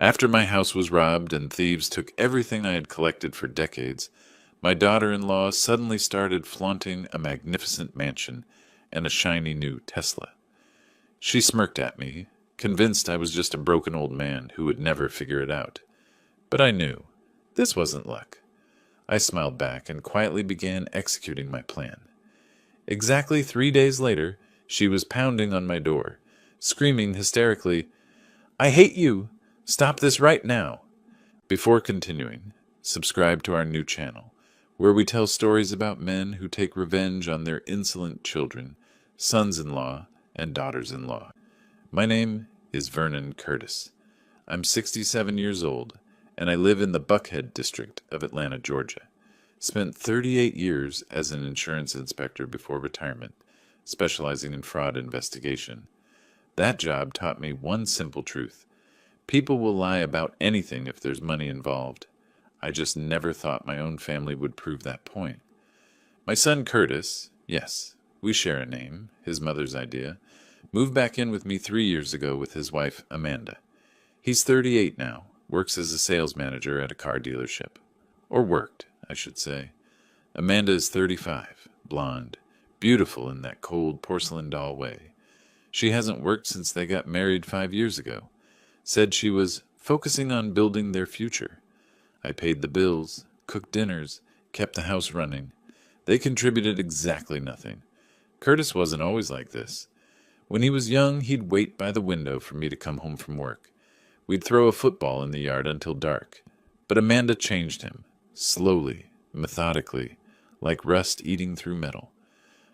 After my house was robbed and thieves took everything I had collected for decades, my daughter-in-law suddenly started flaunting a magnificent mansion and a shiny new Tesla. She smirked at me, convinced I was just a broken old man who would never figure it out. But I knew. This wasn't luck. I smiled back and quietly began executing my plan. Exactly 3 days later, she was pounding on my door, screaming hysterically, "I hate you! Stop this right now!" Before continuing, subscribe to our new channel, where we tell stories about men who take revenge on their insolent children, sons-in-law, and daughters-in-law. My name is Vernon Curtis. I'm 67 years old, and I live in the Buckhead district of Atlanta, Georgia. Spent 38 years as an insurance inspector before retirement, specializing in fraud investigation. That job taught me one simple truth. People will lie about anything if there's money involved. I just never thought my own family would prove that point. My son Curtis, yes, we share a name, his mother's idea, moved back in with me 3 years ago with his wife, Amanda. He's 38 now, works as a sales manager at a car dealership. Or worked, I should say. Amanda is 35, blonde, beautiful in that cold porcelain doll way. She hasn't worked since they got married 5 years ago. Said she was focusing on building their future. I paid the bills, cooked dinners, kept the house running. They contributed exactly nothing. Curtis wasn't always like this. When he was young, he'd wait by the window for me to come home from work. We'd throw a football in the yard until dark. But Amanda changed him, slowly, methodically, like rust eating through metal.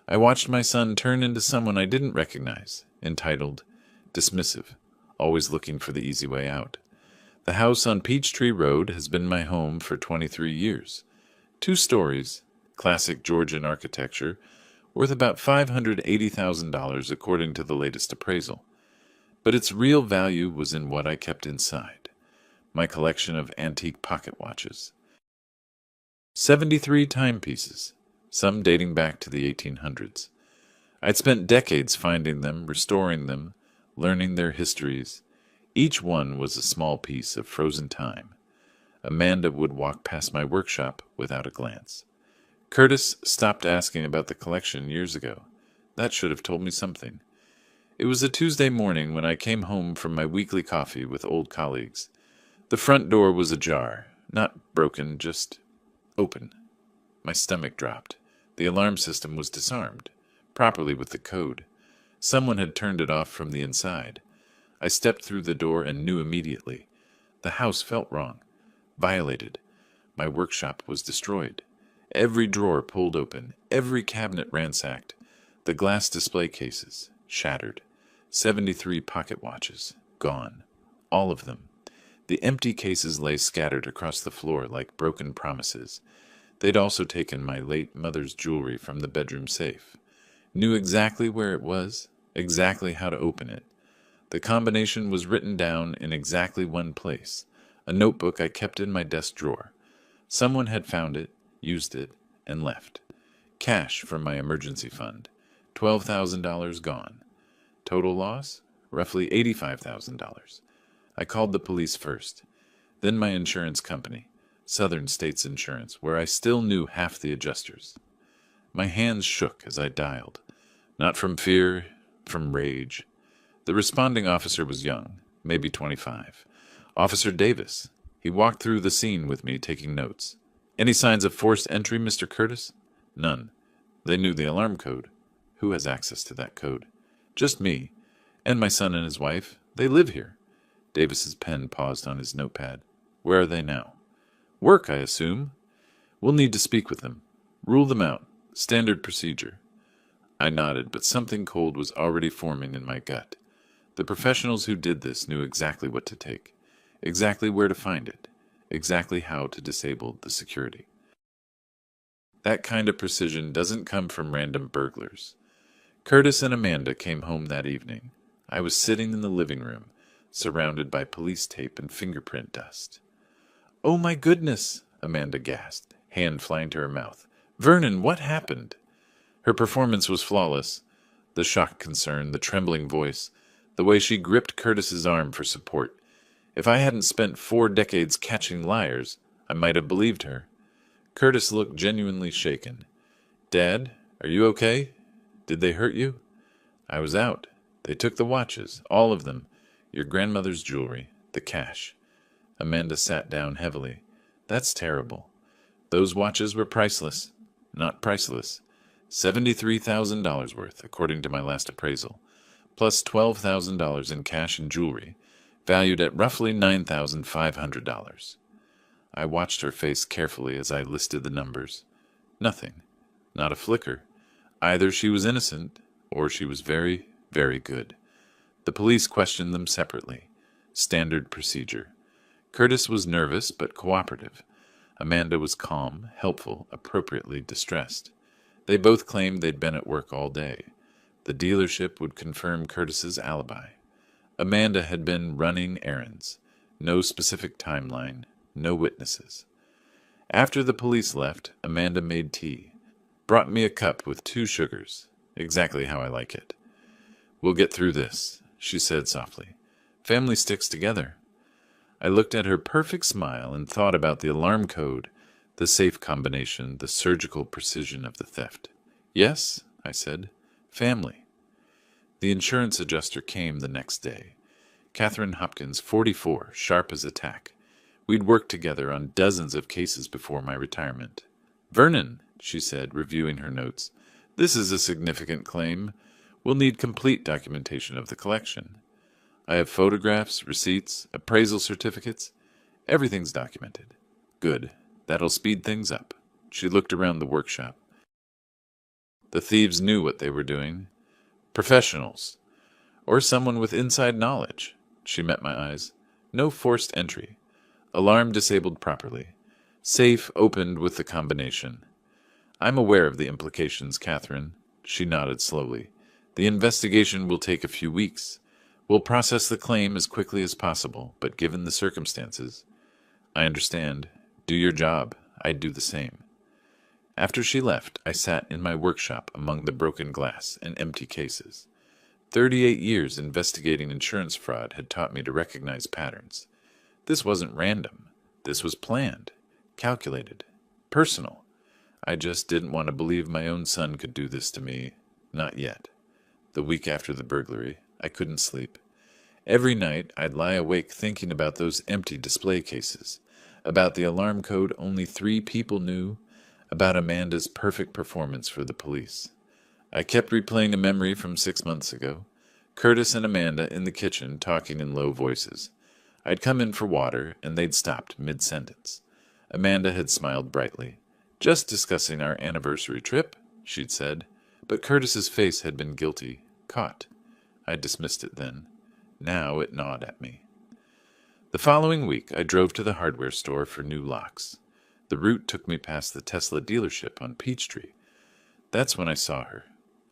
I watched my son turn into someone I didn't recognize, entitled, dismissive, always looking for the easy way out. The house on Peachtree Road has been my home for 23 years. 2 stories, classic Georgian architecture, worth about $580,000 according to the latest appraisal. But its real value was in what I kept inside. My collection of antique pocket watches. 73 timepieces, some dating back to the 1800s. I'd spent decades finding them, restoring them, learning their histories. Each one was a small piece of frozen time. Amanda would walk past my workshop without a glance. Curtis stopped asking about the collection years ago. That should have told me something. It was a Tuesday morning when I came home from my weekly coffee with old colleagues. The front door was ajar, not broken, just open. My stomach dropped. The alarm system was disarmed, properly with the code. Someone had turned it off from the inside. I stepped through the door and knew immediately. The house felt wrong, violated. My workshop was destroyed. Every drawer pulled open, every cabinet ransacked. The glass display cases, shattered. 73 pocket watches, gone. All of them. The empty cases lay scattered across the floor like broken promises. They'd also taken my late mother's jewelry from the bedroom safe. Knew exactly where it was, exactly how to open it. The combination was written down in exactly one place, a notebook I kept in my desk drawer. Someone had found it, used it, and left. Cash from my emergency fund. $12,000 gone. Total loss? Roughly $85,000. I called the police first, then my insurance company, Southern States Insurance, where I still knew half the adjusters. My hands shook as I dialed, not from fear, from rage. The responding officer was young, maybe 25. Officer Davis. He walked through the scene with me, taking notes. Any signs of forced entry, Mr. Curtis? None. They knew the alarm code. Who has access to that code? Just me, and my son and his wife. They live here. Davis's pen paused on his notepad. Where are they now? Work, I assume. We'll need to speak with them. Rule them out. Standard procedure. I nodded, but something cold was already forming in my gut. The professionals who did this knew exactly what to take, exactly where to find it, exactly how to disable the security. That kind of precision doesn't come from random burglars. Curtis and Amanda came home that evening. I was sitting in the living room, surrounded by police tape and fingerprint dust. "Oh my goodness," Amanda gasped, hand flying to her mouth. "Vernon, what happened?" Her performance was flawless. The shocked concern, the trembling voice, the way she gripped Curtis's arm for support. If I hadn't spent 4 decades catching liars, I might have believed her. Curtis looked genuinely shaken. Dad, are you okay? Did they hurt you? I was out. They took the watches, all of them, your grandmother's jewelry, the cash. Amanda sat down heavily. That's terrible. Those watches were priceless. Not priceless. $73,000 worth, according to my last appraisal, plus $12,000 in cash and jewelry, valued at roughly $9,500. I watched her face carefully as I listed the numbers. Nothing. Not a flicker. Either she was innocent, or she was very, very good. The police questioned them separately. Standard procedure. Curtis was nervous but cooperative. Amanda was calm, helpful, appropriately distressed. They both claimed they'd been at work all day. The dealership would confirm Curtis's alibi. Amanda had been running errands. No specific timeline, no witnesses. After the police left, Amanda made tea. Brought me a cup with 2 sugars, exactly how I like it. We'll get through this, she said softly. Family sticks together. I looked at her perfect smile and thought about the alarm code, the safe combination, the surgical precision of the theft. Yes, I said. Family. The insurance adjuster came the next day. Catherine Hopkins, 44, sharp as a tack. We'd worked together on dozens of cases before my retirement. Vernon, she said, reviewing her notes, this is a significant claim. We'll need complete documentation of the collection. I have photographs, receipts, appraisal certificates. Everything's documented. Good. That'll speed things up. She looked around the workshop. The thieves knew what they were doing. Professionals. Or someone with inside knowledge. She met my eyes. No forced entry. Alarm disabled properly. Safe opened with the combination. I'm aware of the implications, Catherine. She nodded slowly. The investigation will take a few weeks. We'll process the claim as quickly as possible, but given the circumstances... I understand. Do your job. I'd do the same. After she left, I sat in my workshop among the broken glass and empty cases. 38 years investigating insurance fraud had taught me to recognize patterns. This wasn't random. This was planned, calculated, personal. I just didn't want to believe my own son could do this to me. Not yet. The week after the burglary, I couldn't sleep. Every night, I'd lie awake thinking about those empty display cases, about the alarm code only 3 people knew, about Amanda's perfect performance for the police. I kept replaying a memory from 6 months ago. Curtis and Amanda in the kitchen talking in low voices. I'd come in for water, and they'd stopped mid-sentence. Amanda had smiled brightly. Just discussing our anniversary trip, she'd said, but Curtis's face had been guilty, caught. I dismissed it then. Now it gnawed at me. The following week, I drove to the hardware store for new locks. The route took me past the Tesla dealership on Peachtree. That's when I saw her,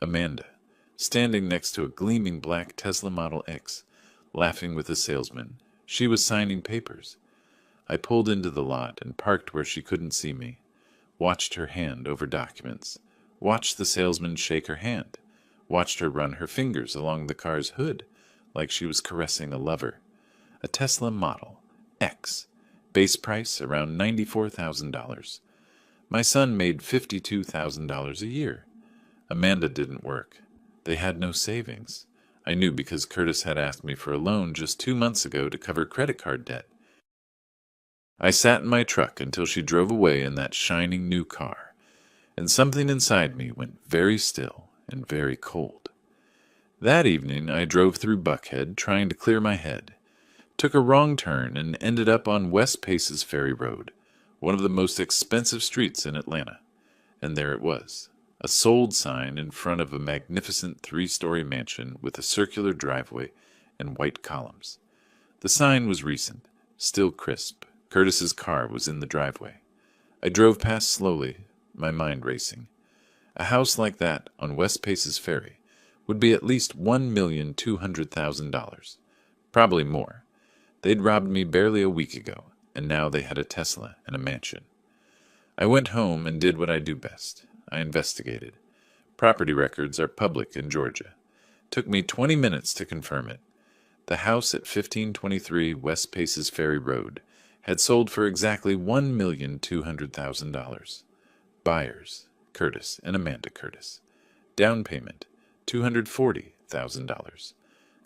Amanda, standing next to a gleaming black Tesla Model X, laughing with a salesman. She was signing papers. I pulled into the lot and parked where she couldn't see me. Watched her hand over documents. Watched the salesman shake her hand. Watched her run her fingers along the car's hood, like she was caressing a lover. A Tesla Model X. Base price around $94,000. My son made $52,000 a year. Amanda didn't work. They had no savings. I knew because Curtis had asked me for a loan just 2 months ago to cover credit card debt. I sat in my truck until she drove away in that shining new car, and something inside me went very still and very cold. That evening I drove through Buckhead trying to clear my head, took a wrong turn and ended up on West Paces Ferry Road, one of the most expensive streets in Atlanta. And there it was, a sold sign in front of a magnificent 3-story mansion with a circular driveway and white columns. The sign was recent, still crisp. Curtis's car was in the driveway. I drove past slowly, my mind racing. A house like that on West Paces Ferry would be at least $1,200,000. Probably more. They'd robbed me barely a week ago, and now they had a Tesla and a mansion. I went home and did what I do best. I investigated. Property records are public in Georgia. Took me 20 minutes to confirm it. The house at 1523 West Paces Ferry Road had sold for exactly $1,200,000. Buyers, Curtis and Amanda Curtis. Down payment, $240,000.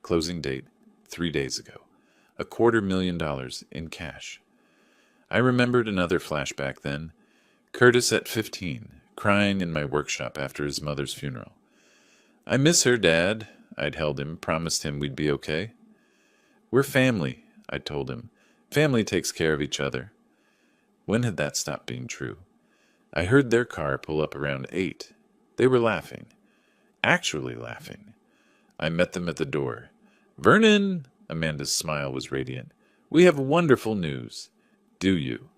Closing date, 3 days ago. $250,000 in cash. I remembered another flashback then. Curtis at 15, crying in my workshop after his mother's funeral. "I miss her, Dad." I'd held him, promised him we'd be okay. "We're family," I told him. "Family takes care of each other." When had that stopped being true? I heard their car pull up around 8. They were laughing. Actually laughing. I met them at the door. "Vernon!" Amanda's smile was radiant. "We have wonderful news." "Do you?"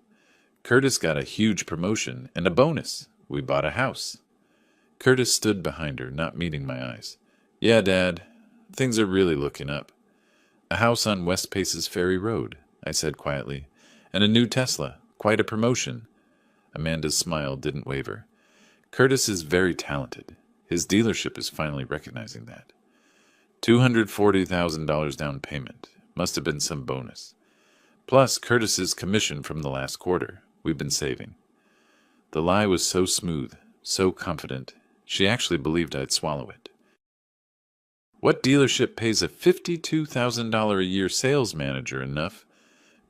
"Curtis got a huge promotion and a bonus. We bought a house." Curtis stood behind her, not meeting my eyes. "Yeah, Dad. Things are really looking up." "A house on West Paces Ferry Road," I said quietly. "And a new Tesla. Quite a promotion." Amanda's smile didn't waver. "Curtis is very talented. His dealership is finally recognizing that." $240,000 down payment. Must have been some bonus. Plus Curtis's commission from the last quarter. We've been saving. The lie was so smooth, so confident, she actually believed I'd swallow it. What dealership pays a $52,000 a year sales manager enough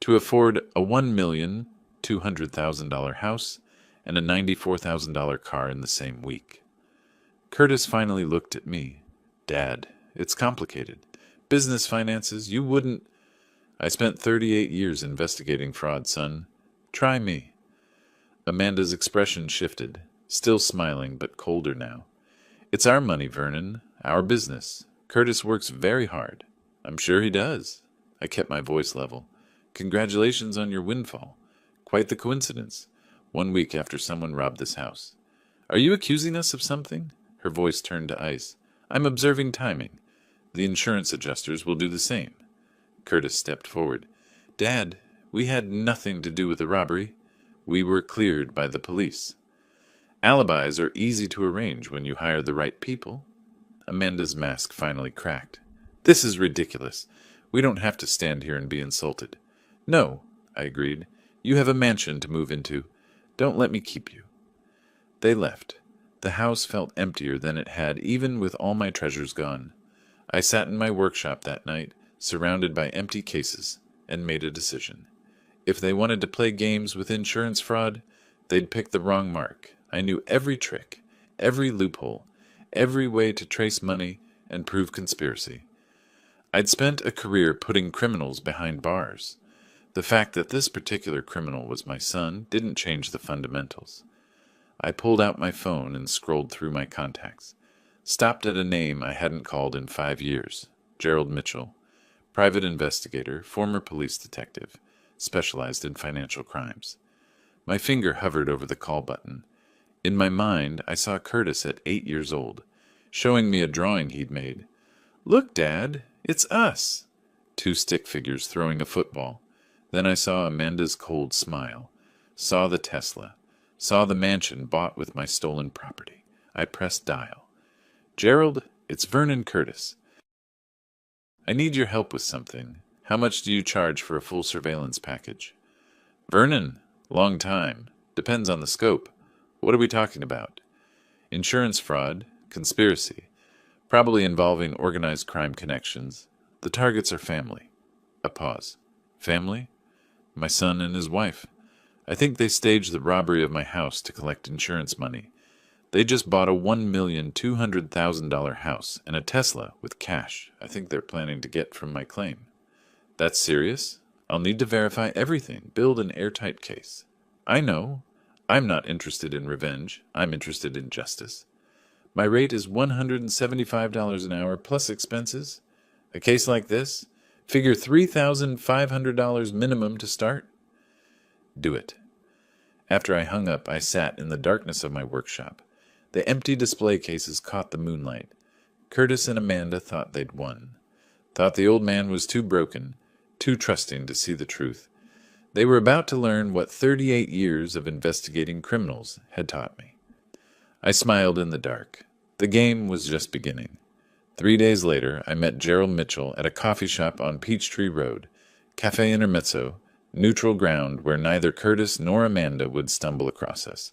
to afford a $1,200,000 house and a $94,000 car in the same week? Curtis finally looked at me. "Dad, it's complicated. Business finances, you wouldn't—" "I spent 38 years investigating fraud, son. Try me." Amanda's expression shifted, still smiling, but colder now. "It's our money, Vernon, our business. Curtis works very hard." "I'm sure he does." I kept my voice level. "Congratulations on your windfall. Quite the coincidence. 1 week after someone robbed this house." "Are you accusing us of something?" Her voice turned to ice. "I'm observing timing. The insurance adjusters will do the same." Curtis stepped forward. "Dad, we had nothing to do with the robbery. We were cleared by the police." "Alibis are easy to arrange when you hire the right people." Amanda's mask finally cracked. "This is ridiculous. We don't have to stand here and be insulted." "No," I agreed. "You have a mansion to move into. Don't let me keep you." They left. The house felt emptier than it had, even with all my treasures gone. I sat in my workshop that night, surrounded by empty cases, and made a decision. If they wanted to play games with insurance fraud, they'd pick the wrong mark. I knew every trick, every loophole, every way to trace money and prove conspiracy. I'd spent a career putting criminals behind bars. The fact that this particular criminal was my son didn't change the fundamentals. I pulled out my phone and scrolled through my contacts. Stopped at a name I hadn't called in 5 years. Gerald Mitchell. Private investigator, former police detective, specialized in financial crimes. My finger hovered over the call button. In my mind, I saw Curtis at 8 years old, showing me a drawing he'd made. "Look, Dad, it's us." 2 stick figures throwing a football. Then I saw Amanda's cold smile, saw the Tesla, saw the mansion bought with my stolen property. I pressed dial. "Gerald, it's Vernon Curtis. I need your help with something. How much do you charge for a full surveillance package?" "Vernon, long time. Depends on the scope. What are we talking about?" "Insurance fraud, conspiracy, probably involving organized crime connections. The targets are family." A pause. "Family?" "My son and his wife. I think they staged the robbery of my house to collect insurance money. They just bought a $1,200,000 house and a Tesla with cash I think they're planning to get from my claim." "That's serious? I'll need to verify everything, build an airtight case." "I know. I'm not interested in revenge. I'm interested in justice. My rate is $175 an hour plus expenses. A case like this? Figure $3,500 minimum to start." "Do it." After I hung up, I sat in the darkness of my workshop. The empty display cases caught the moonlight. Curtis and Amanda thought they'd won. Thought the old man was too broken, too trusting to see the truth. They were about to learn what 38 years of investigating criminals had taught me. I smiled in the dark. The game was just beginning. 3 days later, I met Gerald Mitchell at a coffee shop on Peachtree Road, Cafe Intermezzo, neutral ground where neither Curtis nor Amanda would stumble across us.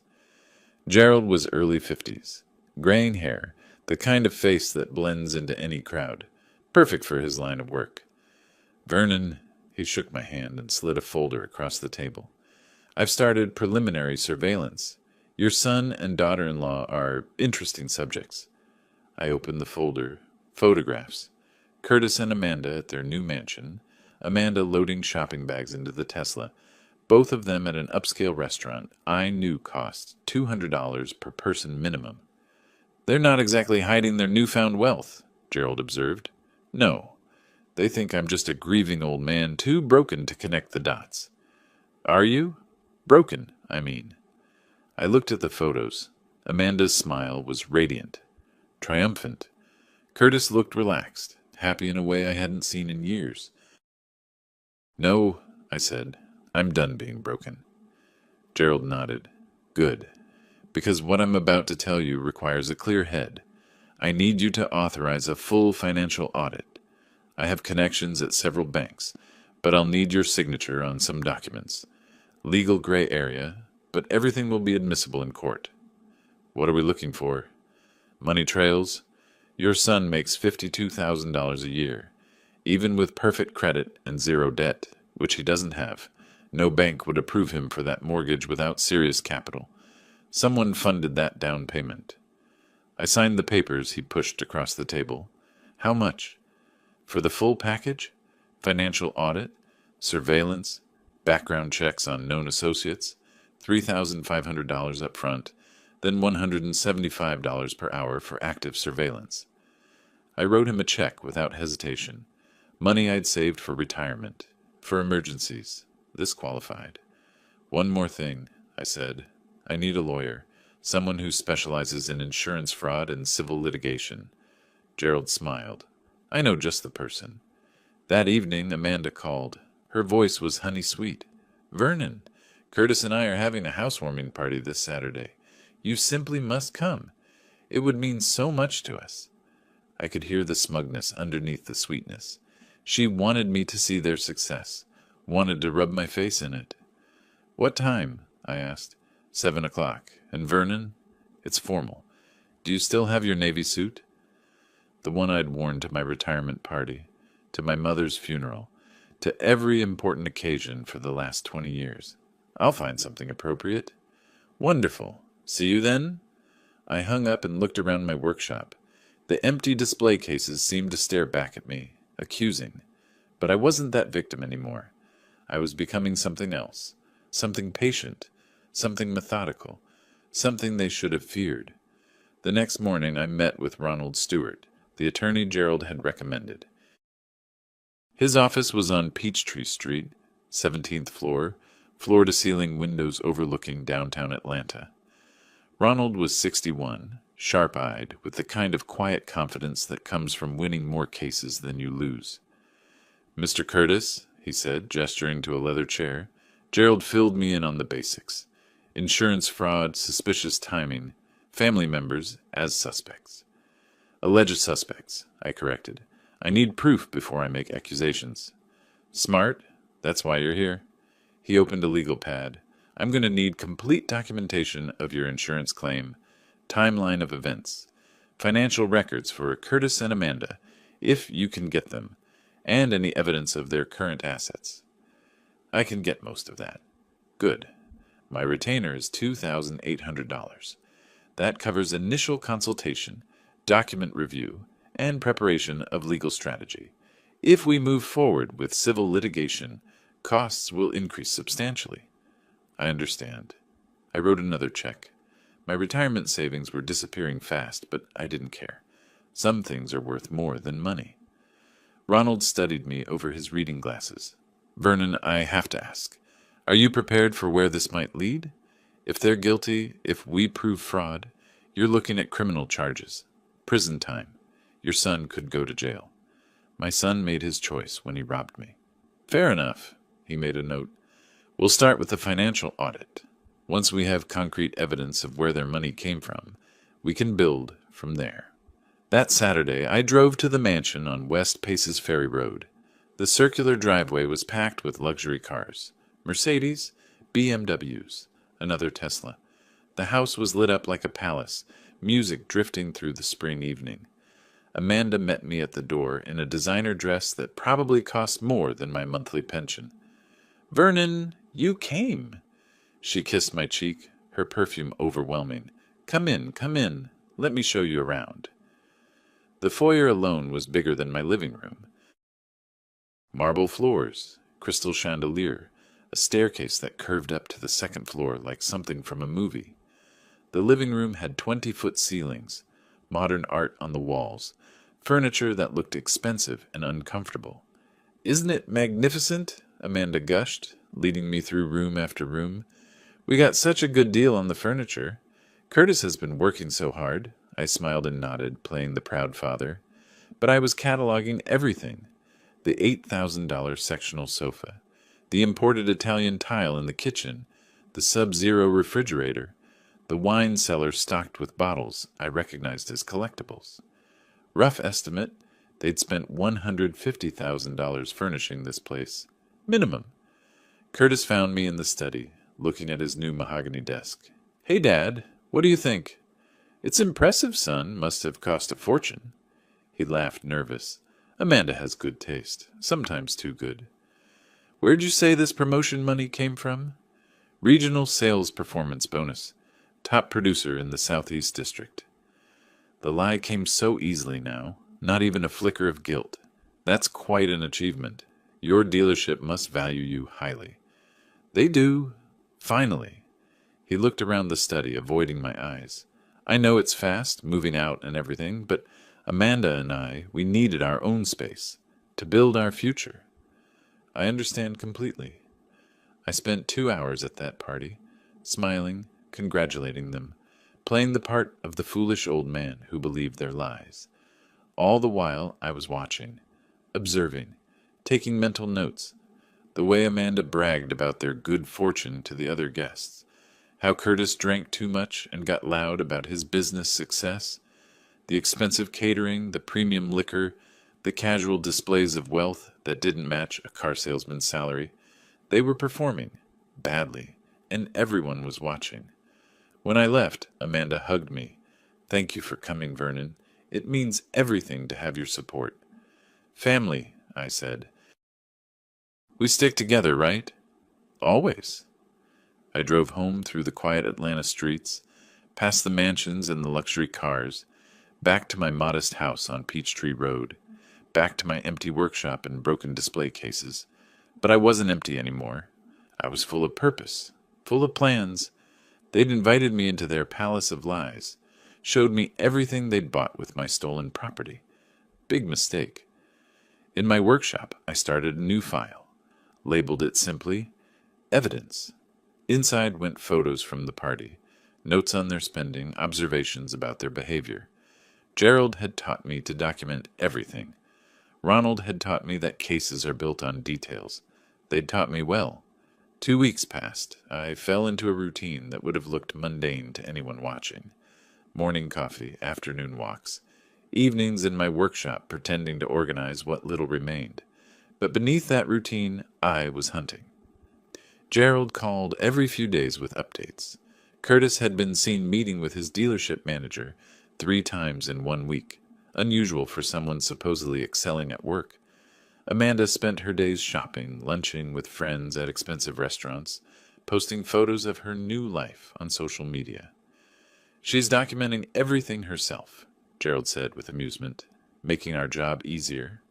Gerald was early 50s, graying hair, the kind of face that blends into any crowd, perfect for his line of work. Vernon, he shook my hand and slid a folder across the table. I've started preliminary surveillance. Your son and daughter-in-law are interesting subjects. I opened the folder. Photographs. Curtis and Amanda at their new mansion. Amanda loading shopping bags into the Tesla. Both of them at an upscale restaurant I knew cost $200 per person minimum. They're not exactly hiding their newfound wealth, Gerald observed. No. They think I'm just a grieving old man too broken to connect the dots. Are you? Broken, I mean. I looked at the photos. Amanda's smile was radiant, triumphant. Curtis looked relaxed, happy in a way I hadn't seen in years. No, I said, I'm done being broken. Gerald nodded. Good, because what I'm about to tell you requires a clear head. I need you to authorize a full financial audit. I have connections at several banks, but I'll need your signature on some documents. Legal gray area, but everything will be admissible in court. What are we looking for? Money trails? Your son makes $52,000 a year. Even with perfect credit and zero debt, which he doesn't have, no bank would approve him for that mortgage without serious capital. Someone funded that down payment. I signed the papers he pushed across the table. How much? For the full package? Financial audit? Surveillance? Background checks on known associates? $3,500 up front, then $175 per hour for active surveillance. I wrote him a check without hesitation. Money I'd saved for retirement, for emergencies. This qualified. One more thing, I said. I need a lawyer, someone who specializes in insurance fraud and civil litigation. Gerald smiled. I know just the person. That evening, Amanda called. Her voice was honey-sweet. Vernon, Curtis and I are having a housewarming party this Saturday. You simply must come. It would mean so much to us. I could hear the smugness underneath the sweetness. She wanted me to see their success, wanted to rub my face in it. What time? I asked. 7 o'clock. And Vernon? It's formal. Do you still have your navy suit? The one I'd worn to my retirement party, to my mother's funeral, to every important occasion for the last 20 years. I'll find something appropriate. Wonderful. See you then? I hung up and looked around my workshop. The empty display cases seemed to stare back at me, accusing. But I wasn't that victim anymore. I was becoming something else, something patient, something methodical, something they should have feared. The next morning I met with Ronald Stewart, the attorney Gerald had recommended. His office was on Peachtree Street, 17th floor, floor-to-ceiling windows overlooking downtown Atlanta. Ronald was 61, sharp-eyed, with the kind of quiet confidence that comes from winning more cases than you lose. Mr. Curtis, he said, gesturing to a leather chair. Gerald filled me in on the basics. Insurance fraud, suspicious timing, family members as suspects. Alleged suspects, I corrected. I need proof before I make accusations. Smart? That's why you're here. He opened a legal pad. I'm going to need complete documentation of your insurance claim, timeline of events, financial records for Curtis and Amanda, if you can get them, and any evidence of their current assets. I can get most of that. Good. My retainer is $2,800. That covers initial consultation, document review, and preparation of legal strategy. If we move forward with civil litigation, costs will increase substantially. I understand. I wrote another check. My retirement savings were disappearing fast, but I didn't care. Some things are worth more than money. Ronald studied me over his reading glasses. Vernon, I have to ask, are you prepared for where this might lead? If they're guilty, if we prove fraud, you're looking at criminal charges, prison time. Your son could go to jail. My son made his choice when he robbed me. Fair enough, he made a note. We'll start with the financial audit. Once we have concrete evidence of where their money came from, we can build from there. That Saturday, I drove to the mansion on West Paces Ferry Road. The circular driveway was packed with luxury cars. Mercedes, BMWs, another Tesla. The house was lit up like a palace, music drifting through the spring evening. Amanda met me at the door in a designer dress that probably cost more than my monthly pension. "Vernon, you came." She kissed my cheek, her perfume overwhelming. Come in, come in. Let me show you around." The foyer alone was bigger than my living room. Marble floors, crystal chandelier, a staircase that curved up to the second floor like something from a movie. The living room had 20-foot ceilings, modern art on the walls, furniture that looked expensive and uncomfortable. "Isn't it magnificent?" Amanda gushed, leading me through room after room. "We got such a good deal on the furniture. Curtis has been working so hard." I smiled and nodded, playing the proud father. But I was cataloging everything. The $8,000 sectional sofa, the imported Italian tile in the kitchen, the Sub-Zero refrigerator, the wine cellar stocked with bottles I recognized as collectibles. Rough estimate, they'd spent $150,000 furnishing this place. Minimum. Curtis found me in the study, looking at his new mahogany desk. "Hey, Dad, what do you think?" "It's impressive, son. Must have cost a fortune." He laughed, nervous. Amanda has good taste, sometimes too good. "Where'd you say this promotion money came from?" "Regional sales performance bonus. Top producer in the Southeast District." The lie came so easily now, not even a flicker of guilt. "That's quite an achievement. Your dealership must value you highly." "They do. Finally." He looked around the study, avoiding my eyes. "I know it's fast, moving out and everything, but Amanda and we needed our own space, to build our future." "I understand completely." I spent 2 hours at that party, smiling, congratulating them, playing the part of the foolish old man who believed their lies. All the while I was watching, observing, taking mental notes, the way Amanda bragged about their good fortune to the other guests, how Curtis drank too much and got loud about his business success, the expensive catering, the premium liquor, the casual displays of wealth that didn't match a car salesman's salary. They were performing, badly, and everyone was watching. When I left, Amanda hugged me. "Thank you for coming, Vernon. It means everything to have your support." "Family," I said. "We stick together, right?" "Always." I drove home through the quiet Atlanta streets, past the mansions and the luxury cars, back to my modest house on Peachtree Road, back to my empty workshop and broken display cases. But I wasn't empty anymore. I was full of purpose, full of plans. They'd invited me into their palace of lies, showed me everything they'd bought with my stolen property. Big mistake. In my workshop, I started a new file, labeled it simply Evidence. Inside went photos from the party, notes on their spending, observations about their behavior. Gerald had taught me to document everything. Ronald had taught me that cases are built on details. They'd taught me well. 2 weeks passed. I fell into a routine that would have looked mundane to anyone watching. Morning coffee, afternoon walks, evenings in my workshop pretending to organize what little remained. But beneath that routine, I was hunting. Gerald called every few days with updates. Curtis had been seen meeting with his dealership manager 3 times in 1 week, unusual for someone supposedly excelling at work. Amanda spent her days shopping, lunching with friends at expensive restaurants, posting photos of her new life on social media. "She's documenting everything herself," Gerald said with amusement, "making our job easier."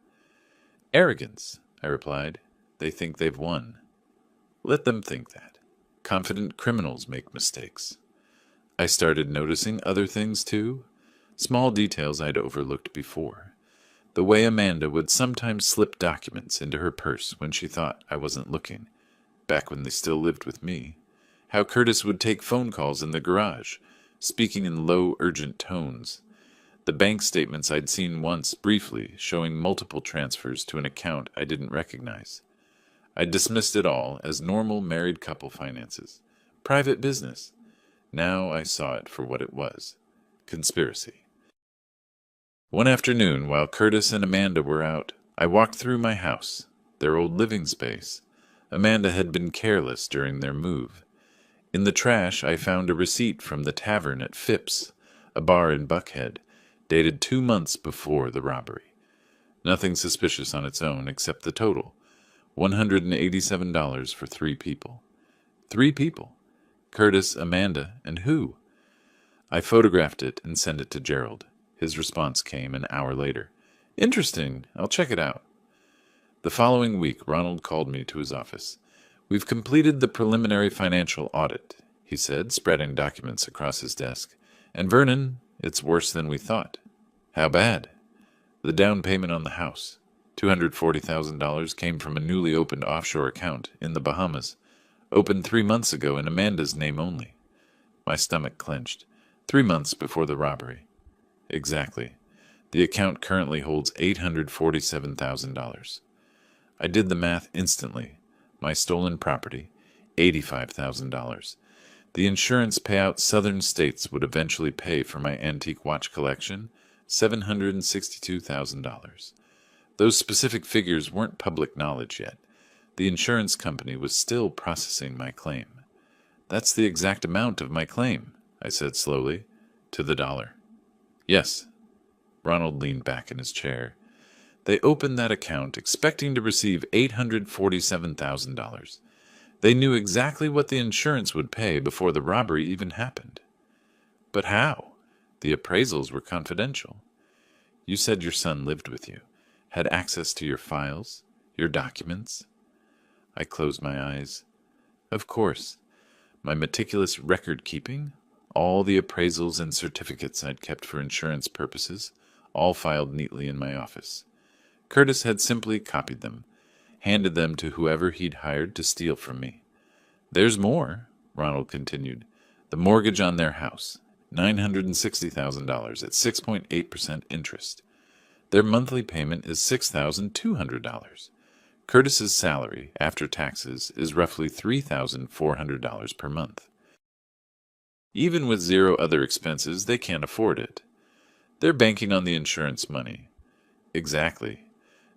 "Arrogance," I replied. "They think they've won." "Let them think that. Confident criminals make mistakes." I started noticing other things too, small details I'd overlooked before. The way Amanda would sometimes slip documents into her purse when she thought I wasn't looking, back when they still lived with me. How Curtis would take phone calls in the garage, speaking in low, urgent tones. The bank statements I'd seen once, briefly, showing multiple transfers to an account I didn't recognize. I dismissed it all as normal married couple finances. Private business. Now I saw it for what it was. Conspiracy. One afternoon, while Curtis and Amanda were out, I walked through my house, their old living space. Amanda had been careless during their move. In the trash, I found a receipt from the tavern at Phipps, a bar in Buckhead, dated 2 months before the robbery. Nothing suspicious on its own except the total, $187 for 3 people. 3 people. Curtis, Amanda, and who? I photographed it and sent it to Gerald. His response came an hour later. Interesting. I'll check it out. The following week, Ronald called me to his office. We've completed the preliminary financial audit, he said, spreading documents across his desk. And Vernon, it's worse than we thought. How bad? The down payment on the house, $240,000, came from a newly opened offshore account in the Bahamas, opened 3 months ago in Amanda's name only. My stomach clenched. 3 months before the robbery. Exactly. The account currently holds $847,000. I did the math instantly. My stolen property, $85,000. The insurance payout Southern States would eventually pay for my antique watch collection, $762,000. Those specific figures weren't public knowledge yet. The insurance company was still processing my claim. That's the exact amount of my claim, I said slowly, to the dollar. Yes. Ronald leaned back in his chair. They opened that account expecting to receive $847,000. They knew exactly what the insurance would pay before the robbery even happened. But how? The appraisals were confidential. You said your son lived with you, had access to your files, your documents. I closed my eyes. Of course. My meticulous record-keeping, all the appraisals and certificates I'd kept for insurance purposes, all filed neatly in my office. Curtis had simply copied them, handed them to whoever he'd hired to steal from me. There's more, Ronald continued. The mortgage on their house, $960,000 at 6.8% interest. Their monthly payment is $6,200. Curtis's salary, after taxes, is roughly $3,400 per month. Even with 0 other expenses, they can't afford it. They're banking on the insurance money. Exactly.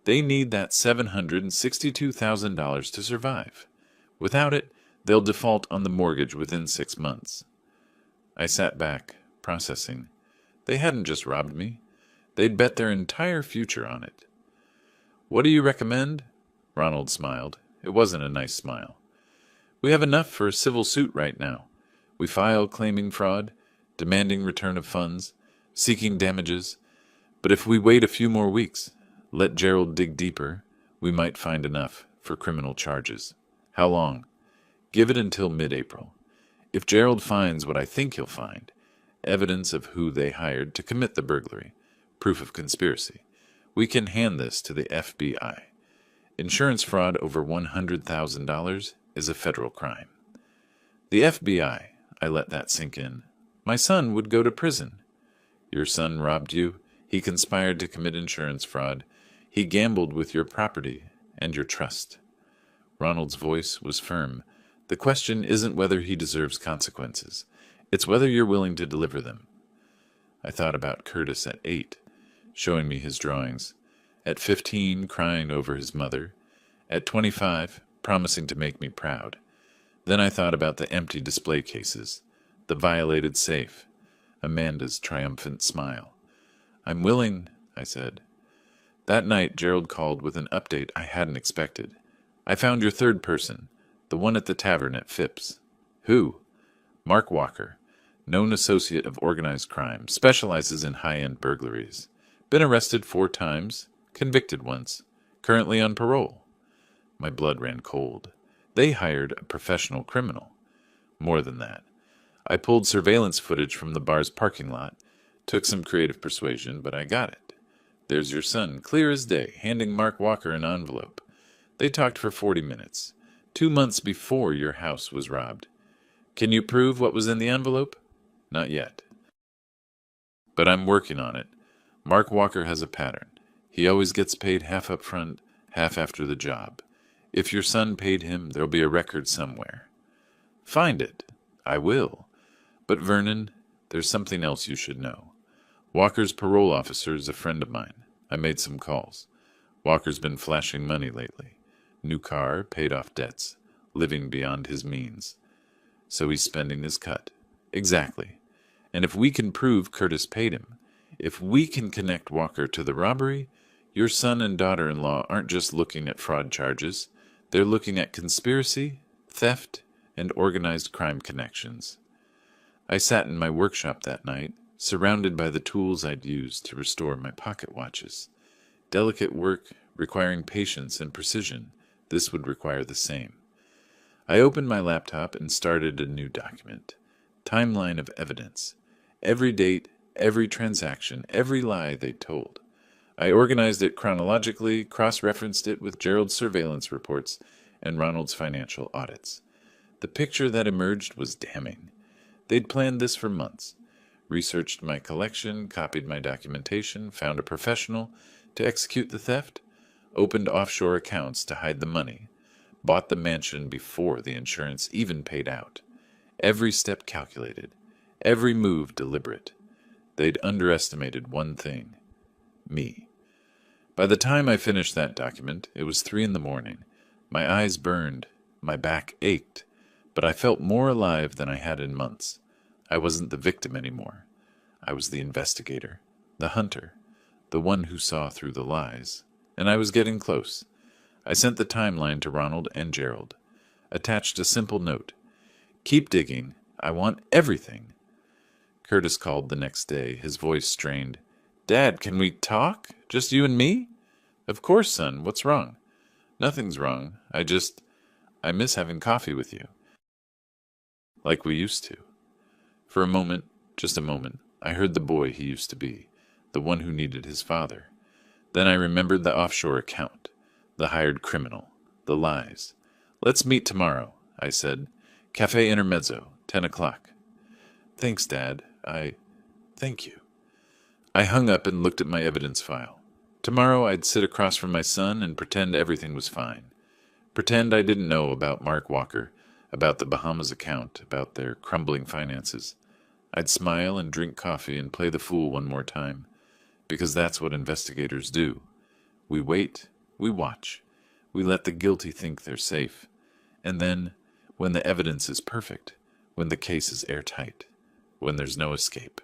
They need that $762,000 to survive. Without it, they'll default on the mortgage within 6 months. I sat back, processing. They hadn't just robbed me. They'd bet their entire future on it. What do you recommend? Ronald smiled. It wasn't a nice smile. We have enough for a civil suit right now. We file claiming fraud, demanding return of funds, seeking damages. But if we wait a few more weeks, let Gerald dig deeper, we might find enough for criminal charges. How long? Give it until mid-April. If Gerald finds what I think he'll find, evidence of who they hired to commit the burglary, proof of conspiracy, we can hand this to the FBI. Insurance fraud over $100,000 is a federal crime. The FBI, I let that sink in. My son would go to prison. Your son robbed you. He conspired to commit insurance fraud. He gambled with your property and your trust. Ronald's voice was firm. The question isn't whether he deserves consequences. It's whether you're willing to deliver them. I thought about Curtis at 8, showing me his drawings. At 15, crying over his mother. At 25, promising to make me proud. Then I thought about the empty display cases, the violated safe, Amanda's triumphant smile. I'm willing, I said. That night, Gerald called with an update I hadn't expected. I found your third person, the one at the tavern at Phipps. Who? Mark Walker, known associate of organized crime, specializes in high-end burglaries. Been arrested 4 times, convicted once, currently on parole. My blood ran cold. They hired a professional criminal. More than that. I pulled surveillance footage from the bar's parking lot. Took some creative persuasion, but I got it. There's your son, clear as day, handing Mark Walker an envelope. They talked for 40 minutes, 2 months before your house was robbed. Can you prove what was in the envelope? Not yet. But I'm working on it. Mark Walker has a pattern. He always gets paid half up front, half after the job. If your son paid him, there'll be a record somewhere. Find it. I will. But Vernon, there's something else you should know. Walker's parole officer is a friend of mine. I made some calls. Walker's been flashing money lately. New car, paid off debts, living beyond his means. So he's spending his cut. Exactly. And if we can prove Curtis paid him, if we can connect Walker to the robbery, your son and daughter-in-law aren't just looking at fraud charges. They're looking at conspiracy, theft, and organized crime connections. I sat in my workshop that night, surrounded by the tools I'd used to restore my pocket watches. Delicate work requiring patience and precision, this would require the same. I opened my laptop and started a new document. Timeline of evidence. Every date, every transaction, every lie they told. I organized it chronologically, cross-referenced it with Gerald's surveillance reports and Ronald's financial audits. The picture that emerged was damning. They'd planned this for months. Researched my collection, copied my documentation, found a professional to execute the theft, opened offshore accounts to hide the money, bought the mansion before the insurance even paid out. Every step calculated, every move deliberate. They'd underestimated one thing: me. By the time I finished that document, it was 3 a.m. My eyes burned, my back ached, but I felt more alive than I had in months. I wasn't the victim anymore. I was the investigator, the hunter, the one who saw through the lies. And I was getting close. I sent the timeline to Ronald and Gerald. Attached a simple note. Keep digging. I want everything. Curtis called the next day, his voice strained. Dad, can we talk? Just you and me? Of course, son. What's wrong? Nothing's wrong. I miss having coffee with you. Like we used to. For a moment, just a moment, I heard the boy he used to be, the one who needed his father. Then I remembered the offshore account, the hired criminal, the lies. Let's meet tomorrow, I said. Cafe Intermezzo, 10 o'clock. Thanks, Dad. Thank you. I hung up and looked at my evidence file. Tomorrow I'd sit across from my son and pretend everything was fine. Pretend I didn't know about Mark Walker, about the Bahamas account, about their crumbling finances. I'd smile and drink coffee and play the fool one more time, because that's what investigators do. We wait, we watch, we let the guilty think they're safe, and then, when the evidence is perfect, when the case is airtight, when there's no escape,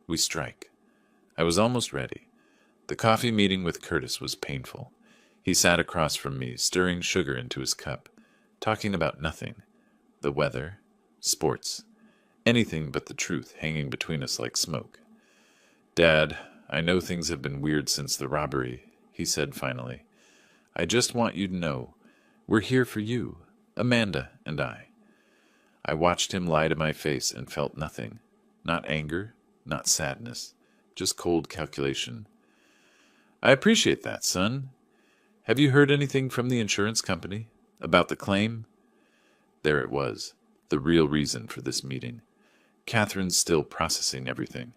we strike. I was almost ready. The coffee meeting with Curtis was painful. He sat across from me, stirring sugar into his cup, talking about nothing. The weather, sports, anything but the truth hanging between us like smoke. Dad, I know things have been weird since the robbery, he said finally. I just want you to know, we're here for you, Amanda and I. I watched him lie to my face and felt nothing. Not anger, not sadness, just cold calculation. I appreciate that, son. Have you heard anything from the insurance company? About the claim? There it was, the real reason for this meeting. Catherine's still processing everything.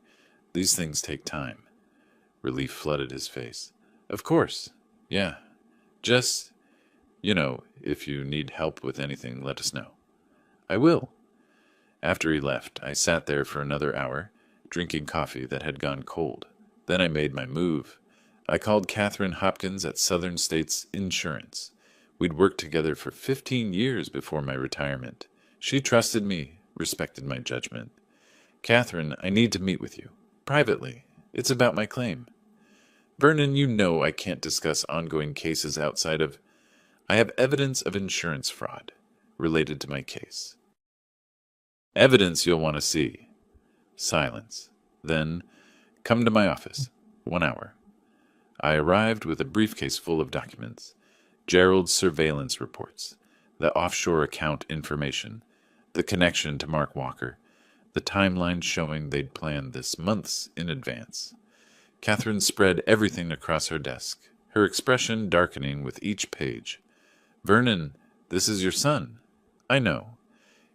These things take time. Relief flooded his face. Of course. Yeah. Just, if you need help with anything, let us know. I will. After he left, I sat there for another hour, drinking coffee that had gone cold. Then I made my move. I called Catherine Hopkins at Southern States Insurance. We'd worked together for 15 years before my retirement. She trusted me, respected my judgment. Catherine, I need to meet with you. Privately. It's about my claim. Vernon, you know I can't discuss ongoing cases outside of... I have evidence of insurance fraud related to my case. Evidence you'll want to see. Silence. Then, come to my office. 1 hour. I arrived with a briefcase full of documents. Gerald's surveillance reports, the offshore account information, the connection to Mark Walker, the timeline showing they'd planned this months in advance. Catherine spread everything across her desk, her expression darkening with each page. Vernon, this is your son. I know.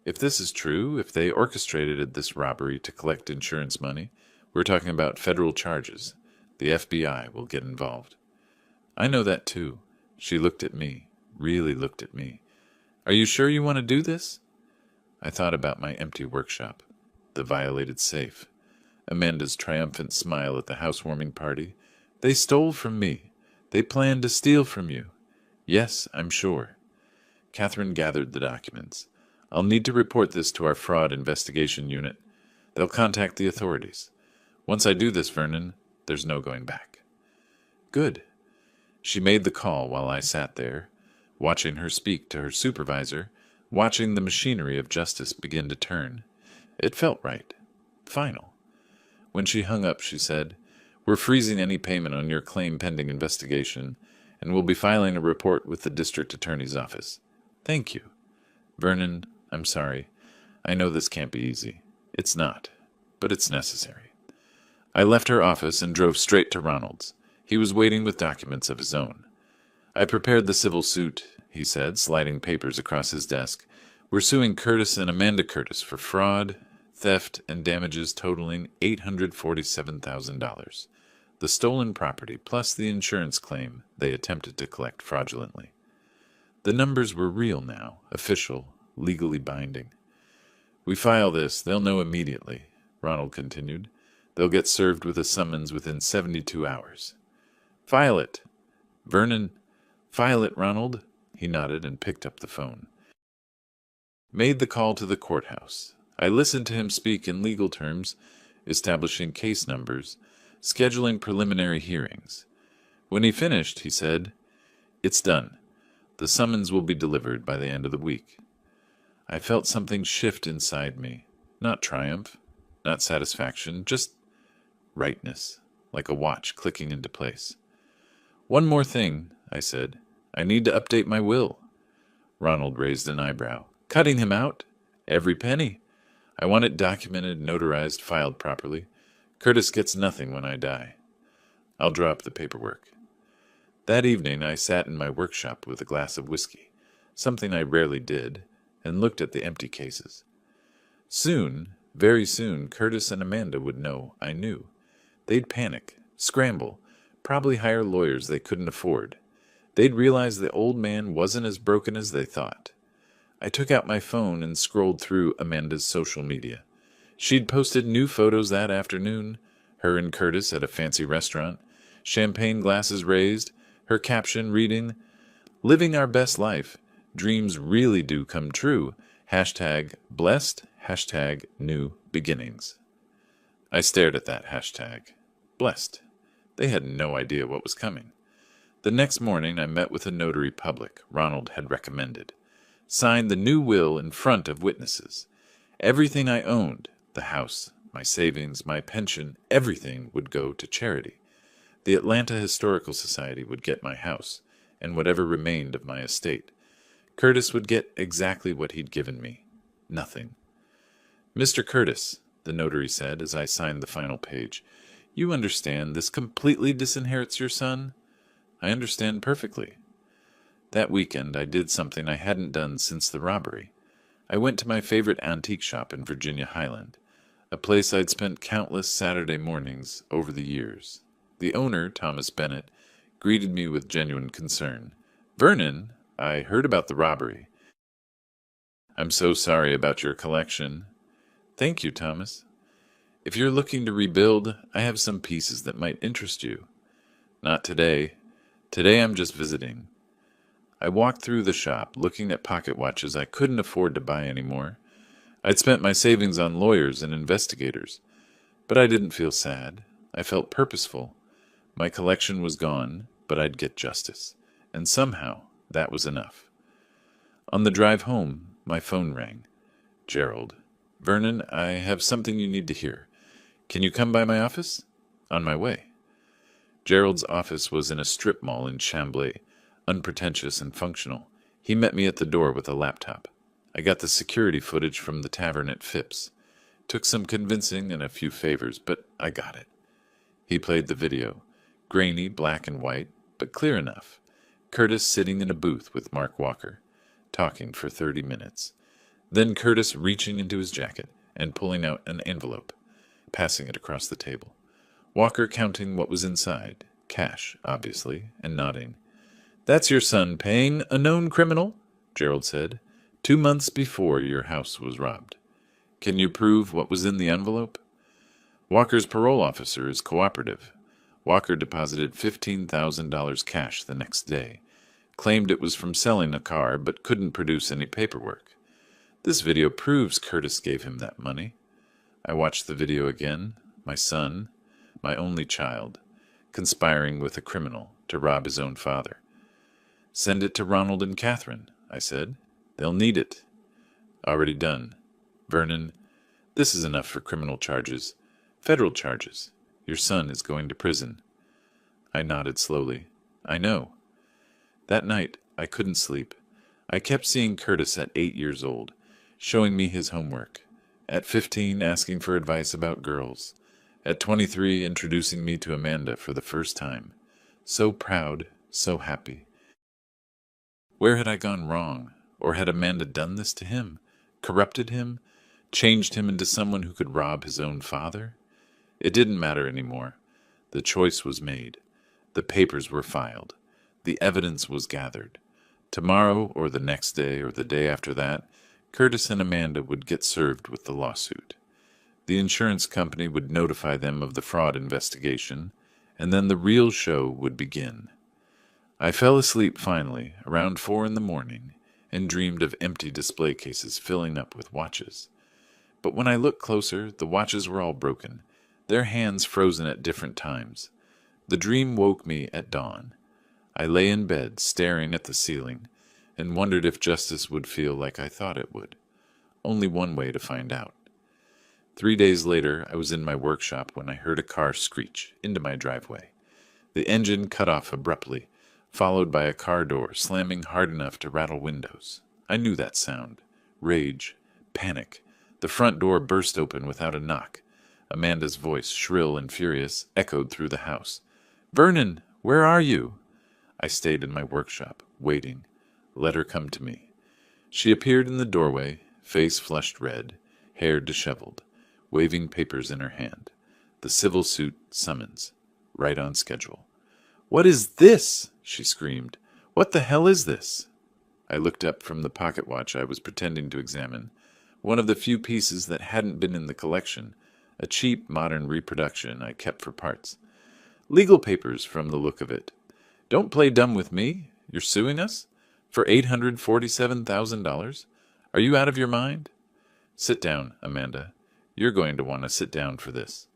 If this is true, if they orchestrated this robbery to collect insurance money, we're talking about federal charges. The FBI will get involved. I know that too. She looked at me, really looked at me. Are you sure you want to do this? I thought about my empty workshop, the violated safe, Amanda's triumphant smile at the housewarming party. They stole from me. They planned to steal from you. Yes, I'm sure. Catherine gathered the documents. I'll need to report this to our fraud investigation unit. They'll contact the authorities. Once I do this, Vernon, there's no going back. Good. She made the call while I sat there, watching her speak to her supervisor, watching the machinery of justice begin to turn. It felt right. Final. When she hung up, she said, We're freezing any payment on your claim pending investigation, and we'll be filing a report with the district attorney's office. Thank you. Vernon, I'm sorry. I know this can't be easy. It's not, but it's necessary. I left her office and drove straight to Ronald's. He was waiting with documents of his own. I prepared the civil suit, he said, sliding papers across his desk. We're suing Curtis and Amanda Curtis for fraud, theft, and damages totaling $847,000. The stolen property plus the insurance claim they attempted to collect fraudulently. The numbers were real now, official, legally binding. We file this, they'll know immediately, Ronald continued. They'll get served with a summons within 72 hours. File it. Vernon, file it, Ronald. He nodded and picked up the phone. Made the call to the courthouse. I listened to him speak in legal terms, establishing case numbers, scheduling preliminary hearings. When he finished, he said, It's done. The summons will be delivered by the end of the week. I felt something shift inside me. Not triumph, not satisfaction, just rightness, like a watch clicking into place. One more thing, I said. I need to update my will. Ronald raised an eyebrow. Cutting him out? Every penny. I want it documented, notarized, filed properly. Curtis gets nothing when I die. I'll draw up the paperwork. That evening I sat in my workshop with a glass of whiskey, something I rarely did, and looked at the empty cases. Soon, very soon, Curtis and Amanda would know I knew. They'd panic, scramble, probably hire lawyers they couldn't afford. They'd realize the old man wasn't as broken as they thought. I took out my phone and scrolled through Amanda's social media. She'd posted new photos that afternoon, her and Curtis at a fancy restaurant, champagne glasses raised, her caption reading, Living our best life. Dreams really do come true. #blessed, #new beginnings. I stared at that hashtag. Blessed. They had no idea what was coming. The next morning I met with a notary public Ronald had recommended. Signed the new will in front of witnesses. Everything I owned, the house, my savings, my pension, everything would go to charity. The Atlanta Historical Society would get my house, and whatever remained of my estate. Curtis would get exactly what he'd given me. Nothing. Mr. Curtis, the notary said as I signed the final page, you understand this completely disinherits your son? I understand perfectly. That weekend I did something I hadn't done since the robbery. I went to my favorite antique shop in Virginia Highland, a place I'd spent countless Saturday mornings over the years. The owner, Thomas Bennett, greeted me with genuine concern. Vernon, I heard about the robbery. I'm so sorry about your collection. Thank you, Thomas. If you're looking to rebuild, I have some pieces that might interest you. Not today. Today I'm just visiting. I walked through the shop, looking at pocket watches I couldn't afford to buy anymore. I'd spent my savings on lawyers and investigators. But I didn't feel sad. I felt purposeful. My collection was gone, but I'd get justice. And somehow, that was enough. On the drive home, my phone rang. Gerald. Vernon, I have something you need to hear. Can you come by my office? On my way. Gerald's office was in a strip mall in Chambly, unpretentious and functional. He met me at the door with a laptop. I got the security footage from the tavern at Phipps. Took some convincing and a few favors, but I got it. He played the video. Grainy, black and white, but clear enough. Curtis sitting in a booth with Mark Walker, talking for 30 minutes. Then Curtis reaching into his jacket and pulling out an envelope, passing it across the table. Walker counting what was inside, cash, obviously, and nodding. That's your son paying a known criminal, Gerald said, 2 months before your house was robbed. Can you prove what was in the envelope? Walker's parole officer is cooperative. Walker deposited $15,000 cash the next day, claimed it was from selling a car, but couldn't produce any paperwork. This video proves Curtis gave him that money. I watched the video again. My son, my only child, conspiring with a criminal to rob his own father. Send it to Ronald and Catherine, I said. They'll need it. Already done. Vernon, this is enough for criminal charges. Federal charges. Your son is going to prison. I nodded slowly. I know. That night, I couldn't sleep. I kept seeing Curtis at 8 years old, showing me his homework. At 15, asking for advice about girls. At 23, introducing me to Amanda for the first time. So proud, so happy. Where had I gone wrong? Or had Amanda done this to him? Corrupted him? Changed him into someone who could rob his own father? It didn't matter anymore. The choice was made. The papers were filed. The evidence was gathered. Tomorrow, or the next day, or the day after that, Curtis and Amanda would get served with the lawsuit. The insurance company would notify them of the fraud investigation, and then the real show would begin. I fell asleep finally, around 4 a.m, and dreamed of empty display cases filling up with watches. But when I looked closer, the watches were all broken, their hands frozen at different times. The dream woke me at dawn. I lay in bed, staring at the ceiling, and wondered if justice would feel like I thought it would. Only one way to find out. 3 days later, I was in my workshop when I heard a car screech into my driveway. The engine cut off abruptly, followed by a car door slamming hard enough to rattle windows. I knew that sound. Rage. Panic. The front door burst open without a knock. Amanda's voice, shrill and furious, echoed through the house. "Vernon, where are you?" I stayed in my workshop, waiting. Let her come to me. She appeared in the doorway, face flushed red, hair disheveled, waving papers in her hand. The civil suit summons. Right on schedule. "What is this?" she screamed. "What the hell is this?" I looked up from the pocket watch I was pretending to examine, one of the few pieces that hadn't been in the collection, a cheap modern reproduction I kept for parts. "Legal papers, from the look of it. Don't play dumb with me. You're suing us? For $847,000? Are you out of your mind?" "Sit down, Amanda. You're going to want to sit down for this."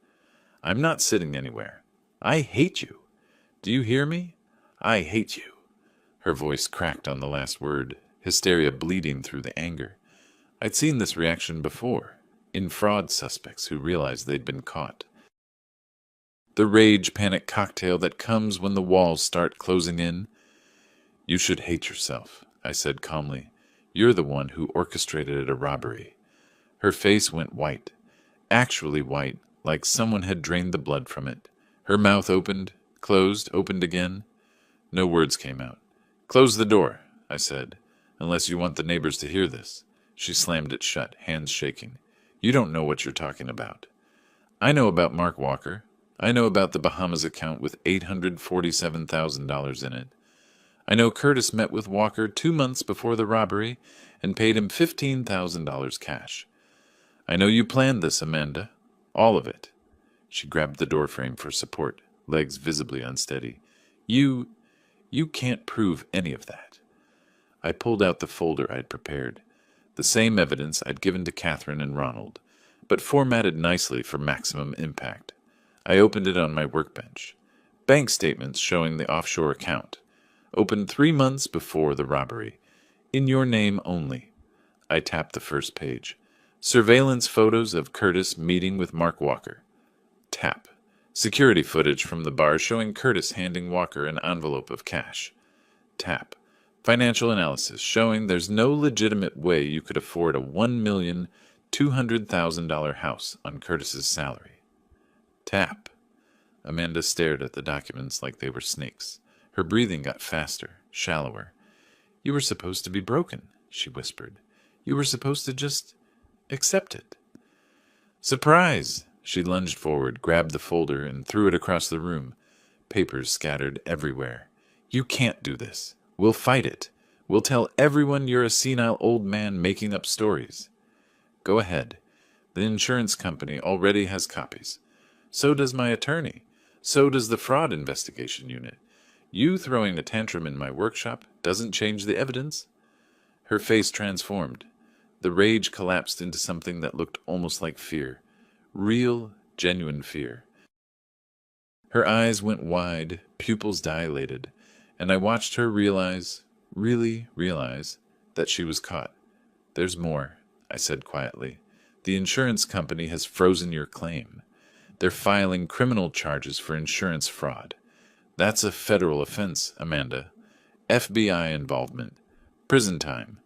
"I'm not sitting anywhere. I hate you. Do you hear me? I hate you." Her voice cracked on the last word, hysteria bleeding through the anger. I'd seen this reaction before, in fraud suspects who realized they'd been caught. The rage-panic cocktail that comes when the walls start closing in. "You should hate yourself," I said calmly. "You're the one who orchestrated a robbery." Her face went white, actually white, like someone had drained the blood from it. Her mouth opened, closed, opened again. No words came out. "Close the door," I said, "unless you want the neighbors to hear this." She slammed it shut, hands shaking. "You don't know what you're talking about." "I know about Mark Walker. I know about the Bahamas account with $847,000 in it. I know Curtis met with Walker 2 months before the robbery and paid him $15,000 cash. I know you planned this, Amanda. All of it." She grabbed the doorframe for support, legs visibly unsteady. You can't prove any of that." I pulled out the folder I'd prepared, the same evidence I'd given to Catherine and Ronald, but formatted nicely for maximum impact. I opened it on my workbench. Bank statements showing the offshore account. Opened 3 months before the robbery. In your name only. I tapped the first page. Surveillance photos of Curtis meeting with Mark Walker. Tap. Security footage from the bar showing Curtis handing Walker an envelope of cash. Tap. Financial analysis showing there's no legitimate way you could afford a $1,200,000 house on Curtis's salary. Tap. Amanda stared at the documents like they were snakes. Her breathing got faster, shallower. "You were supposed to be broken," she whispered. "You were supposed to just accept it." "Surprise!" She lunged forward, grabbed the folder, and threw it across the room. Papers scattered everywhere. "You can't do this. We'll fight it. We'll tell everyone you're a senile old man making up stories." "Go ahead. The insurance company already has copies. So does my attorney. So does the fraud investigation unit. You throwing a tantrum in my workshop doesn't change the evidence. Her face transformed. The rage collapsed into something that looked almost like fear. Real, genuine fear. Her eyes went wide, pupils dilated, and I watched her really realize, that she was caught. There's more, I said quietly. The insurance company has frozen your claim. They're filing criminal charges for insurance fraud. That's a federal offense, Amanda. FBI involvement. Prison time.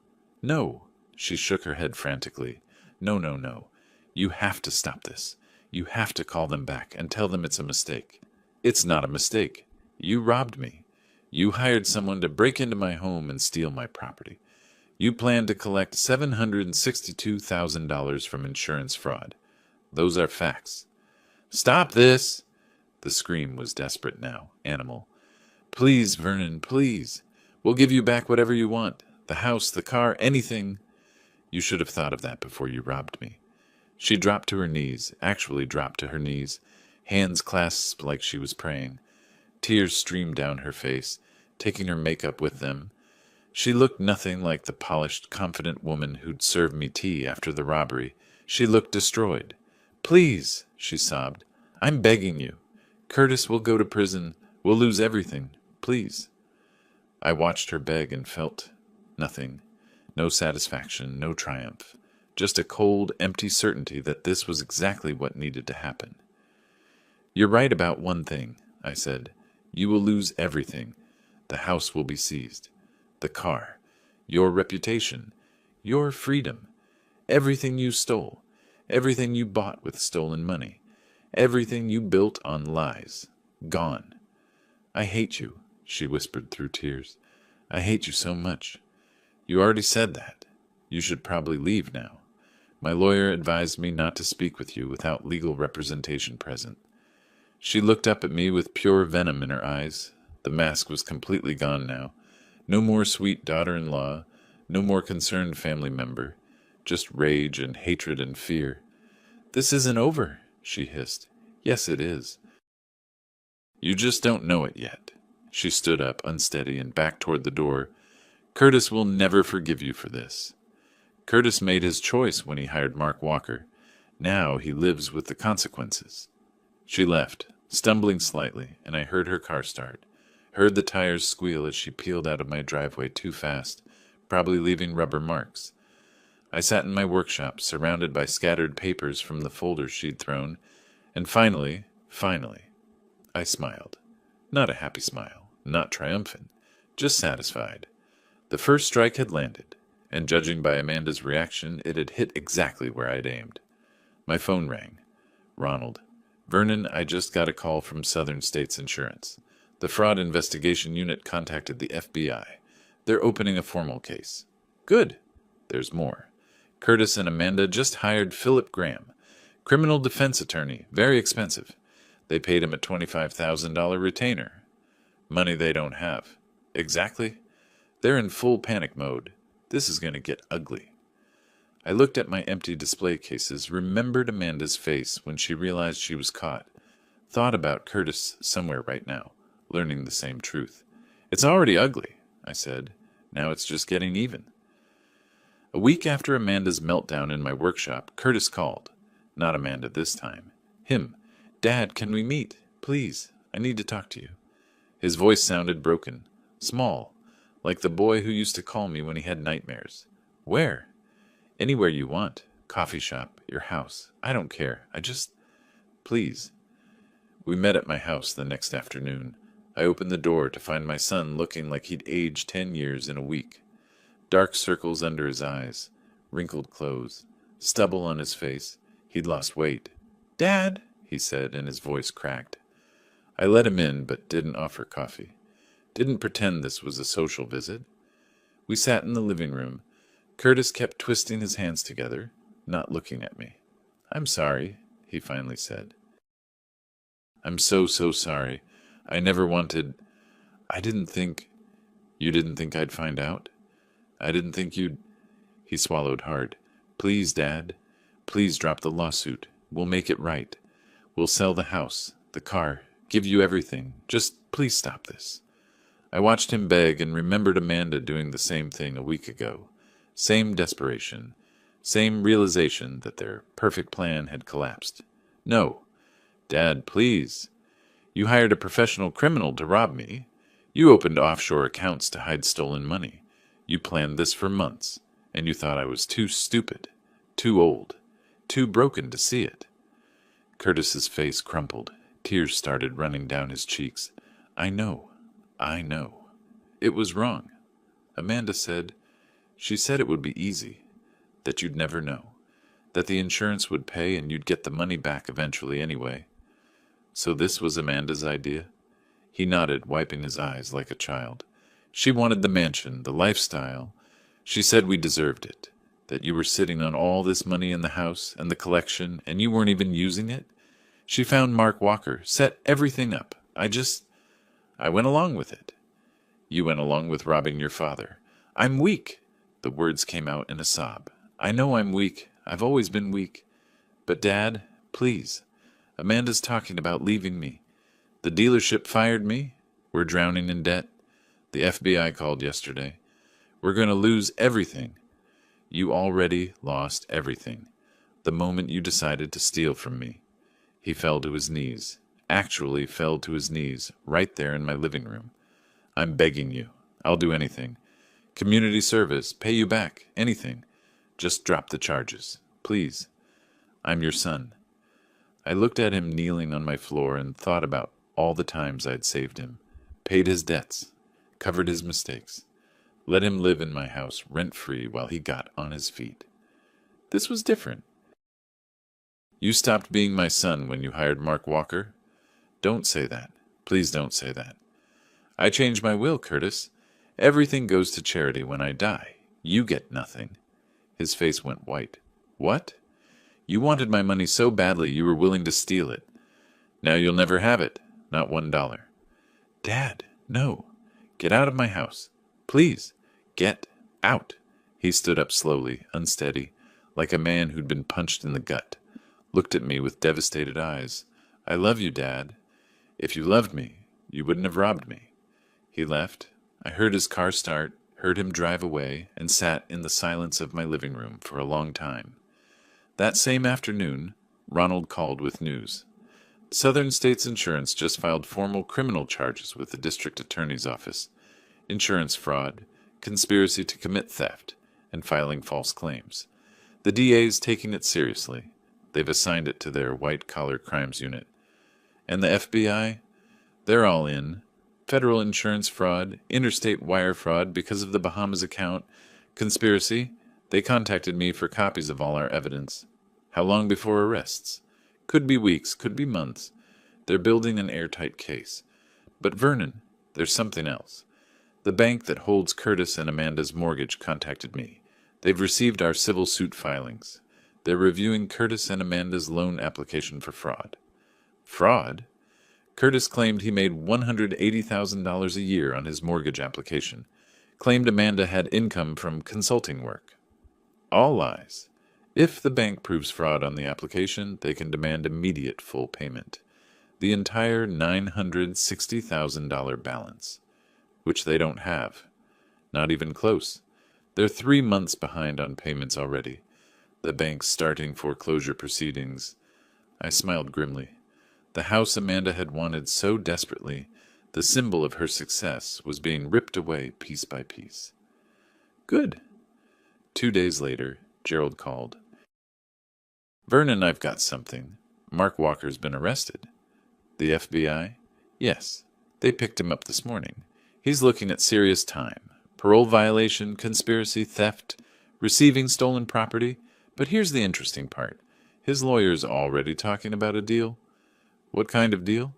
No. She shook her head frantically. No, no, no. You have to stop this. You have to call them back and tell them it's a mistake. It's not a mistake. You robbed me. You hired someone to break into my home and steal my property. You planned to collect $762,000 from insurance fraud. Those are facts. Stop this! The scream was desperate now, animal. Please, Vernon, please. We'll give you back whatever you want. The house, the car, anything. You should have thought of that before you robbed me. She dropped to her knees, actually dropped to her knees, hands clasped like she was praying. Tears streamed down her face, taking her makeup with them. She looked nothing like the polished, confident woman who'd served me tea after the robbery. She looked destroyed. Please, she sobbed. I'm begging you. Curtis will go to prison. We'll lose everything. Please. I watched her beg and felt nothing. No satisfaction, no triumph. Just a cold, empty certainty that this was exactly what needed to happen. You're right about one thing, I said. You will lose everything. The house will be seized. The car. Your reputation. Your freedom. Everything you stole. Everything you bought with stolen money. Everything you built on lies. Gone. I hate you, she whispered through tears. I hate you so much. You already said that. You should probably leave now. My lawyer advised me not to speak with you without legal representation present. She looked up at me with pure venom in her eyes. The mask was completely gone now. No more sweet daughter-in-law, no more concerned family member, just rage and hatred and fear. This isn't over, she hissed. Yes, it is. You just don't know it yet. She stood up, unsteady, and backed toward the door. Curtis will never forgive you for this. Curtis made his choice when he hired Mark Walker. Now he lives with the consequences. She left, stumbling slightly, and I heard her car start. Heard the tires squeal as she peeled out of my driveway too fast, probably leaving rubber marks. I sat in my workshop, surrounded by scattered papers from the folders she'd thrown, and finally, I smiled. Not a happy smile, not triumphant, just satisfied. The first strike had landed, and judging by Amanda's reaction, it had hit exactly where I'd aimed. My phone rang. Ronald. Vernon, I just got a call from Southern States Insurance. The fraud investigation unit contacted the FBI. They're opening a formal case. Good. There's more. Curtis and Amanda just hired Philip Graham, criminal defense attorney, very expensive. They paid him a $25,000 retainer. Money they don't have. Exactly. They're in full panic mode. This is going to get ugly. I looked at my empty display cases, remembered Amanda's face when she realized she was caught, thought about Curtis somewhere right now, learning the same truth. It's already ugly, I said. Now it's just getting even. A week after Amanda's meltdown in my workshop, Curtis called. Not Amanda this time. Him. Dad, can we meet? Please. I need to talk to you. His voice sounded broken, small, like the boy who used to call me when he had nightmares. Where? Anywhere you want. Coffee shop, your house. I don't care. Please. We met at my house the next afternoon. I opened the door to find my son looking like he'd aged 10 years in a week. Dark circles under his eyes, wrinkled clothes, stubble on his face. He'd lost weight. Dad, he said, and his voice cracked. I let him in, but didn't offer coffee. Didn't pretend this was a social visit. We sat in the living room. Curtis kept twisting his hands together, not looking at me. I'm sorry, he finally said. I'm so sorry. I never wanted... I didn't think... You didn't think I'd find out? I didn't think you'd... He swallowed hard. Please, Dad. Please drop the lawsuit. We'll make it right. We'll sell the house, the car, give you everything. Just please stop this. I watched him beg and remembered Amanda doing the same thing a week ago. Same desperation. Same realization that their perfect plan had collapsed. No. Dad, please. You hired a professional criminal to rob me. You opened offshore accounts to hide stolen money. You planned this for months, and you thought I was too stupid, too old, too broken to see it. Curtis's face crumpled. Tears started running down his cheeks. I know. It was wrong. Amanda said, she said it would be easy, that you'd never know, that the insurance would pay and you'd get the money back eventually anyway. So this was Amanda's idea? He nodded, wiping his eyes like a child. She wanted the mansion, the lifestyle. She said we deserved it, that you were sitting on all this money in the house and the collection, and you weren't even using it. She found Mark Walker, set everything up. I went along with it. You went along with robbing your father. I'm weak. The words came out in a sob. I know I'm weak. I've always been weak. But, Dad, please. Amanda's talking about leaving me. The dealership fired me. We're drowning in debt. The FBI called yesterday. We're going to lose everything. You already lost everything. The moment you decided to steal from me. He fell to his knees. Actually fell to his knees, right there in my living room. I'm begging you. I'll do anything. Community service, pay you back, anything. Just drop the charges, please. I'm your son. I looked at him kneeling on my floor and thought about all the times I'd saved him, paid his debts, covered his mistakes, let him live in my house rent-free while he got on his feet. This was different. You stopped being my son when you hired Mark Walker. Don't say that. Please don't say that. I changed my will, Curtis. Everything goes to charity when I die. You get nothing. His face went white. What? You wanted my money so badly you were willing to steal it. Now you'll never have it. Not $1. Dad, no. Get out of my house. Please, get out. He stood up slowly, unsteady, like a man who'd been punched in the gut. Looked at me with devastated eyes. I love you, Dad. If you loved me, you wouldn't have robbed me. He left. I heard his car start, heard him drive away, and sat in the silence of my living room for a long time. That same afternoon, Ronald called with news. Southern States Insurance just filed formal criminal charges with the district attorney's office. Insurance fraud, conspiracy to commit theft, and filing false claims. The DA's taking it seriously. They've assigned it to their white-collar crimes unit. And the FBI? They're all in. Federal insurance fraud, interstate wire fraud because of the Bahamas account, conspiracy. They contacted me for copies of all our evidence. How long before arrests? Could be weeks, could be months. They're building an airtight case. But Vernon, there's something else. The bank that holds Curtis and Amanda's mortgage contacted me. They've received our civil suit filings. They're reviewing Curtis and Amanda's loan application for fraud. Fraud? Curtis claimed he made $180,000 a year on his mortgage application. Claimed Amanda had income from consulting work. All lies. If the bank proves fraud on the application, they can demand immediate full payment. The entire $960,000 balance. Which they don't have. Not even close. They're 3 months behind on payments already. The bank's starting foreclosure proceedings. I smiled grimly. The house Amanda had wanted so desperately, the symbol of her success, was being ripped away piece by piece. Good. 2 days later, Gerald called. Vernon, I've got something. Mark Walker's been arrested. The FBI? Yes. They picked him up this morning. He's looking at serious time. Parole violation, conspiracy, theft, receiving stolen property. But here's the interesting part. His lawyer's already talking about a deal. What kind of deal?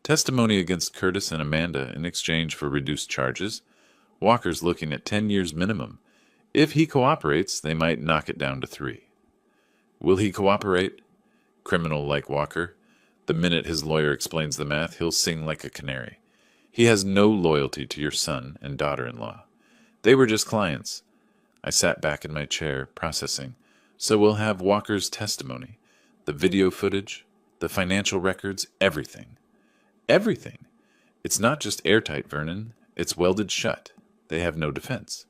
Testimony against Curtis and Amanda in exchange for reduced charges. Walker's looking at 10 years minimum. If he cooperates, they might knock it down to 3. Will he cooperate? Criminal like Walker. The minute his lawyer explains the math, he'll sing like a canary. He has no loyalty to your son and daughter-in-law. They were just clients. I sat back in my chair, processing. So we'll have Walker's testimony, the video footage, The financial records, everything. Everything. It's not just airtight, Vernon. It's welded shut. They have no defense.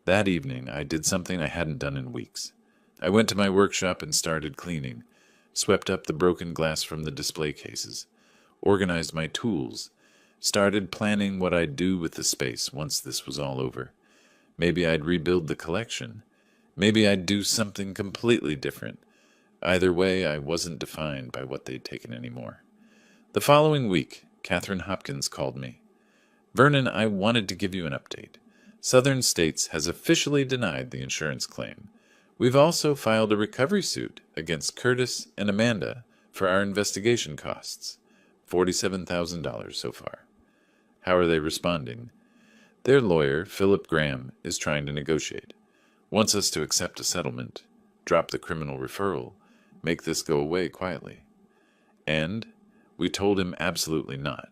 That evening, I did something I hadn't done in weeks. I went to my workshop and started cleaning, swept up the broken glass from the display cases, organized my tools, started planning what I'd do with the space once this was all over. Maybe I'd rebuild the collection. Maybe I'd do something completely different. Either way, I wasn't defined by what they'd taken anymore. The following week, Catherine Hopkins called me. Vernon, I wanted to give you an update. Southern States has officially denied the insurance claim. We've also filed a recovery suit against Curtis and Amanda for our investigation costs. $47,000 so far. How are they responding? Their lawyer, Philip Graham, is trying to negotiate. Wants us to accept a settlement, drop the criminal referral, make this go away quietly. And we told him absolutely not.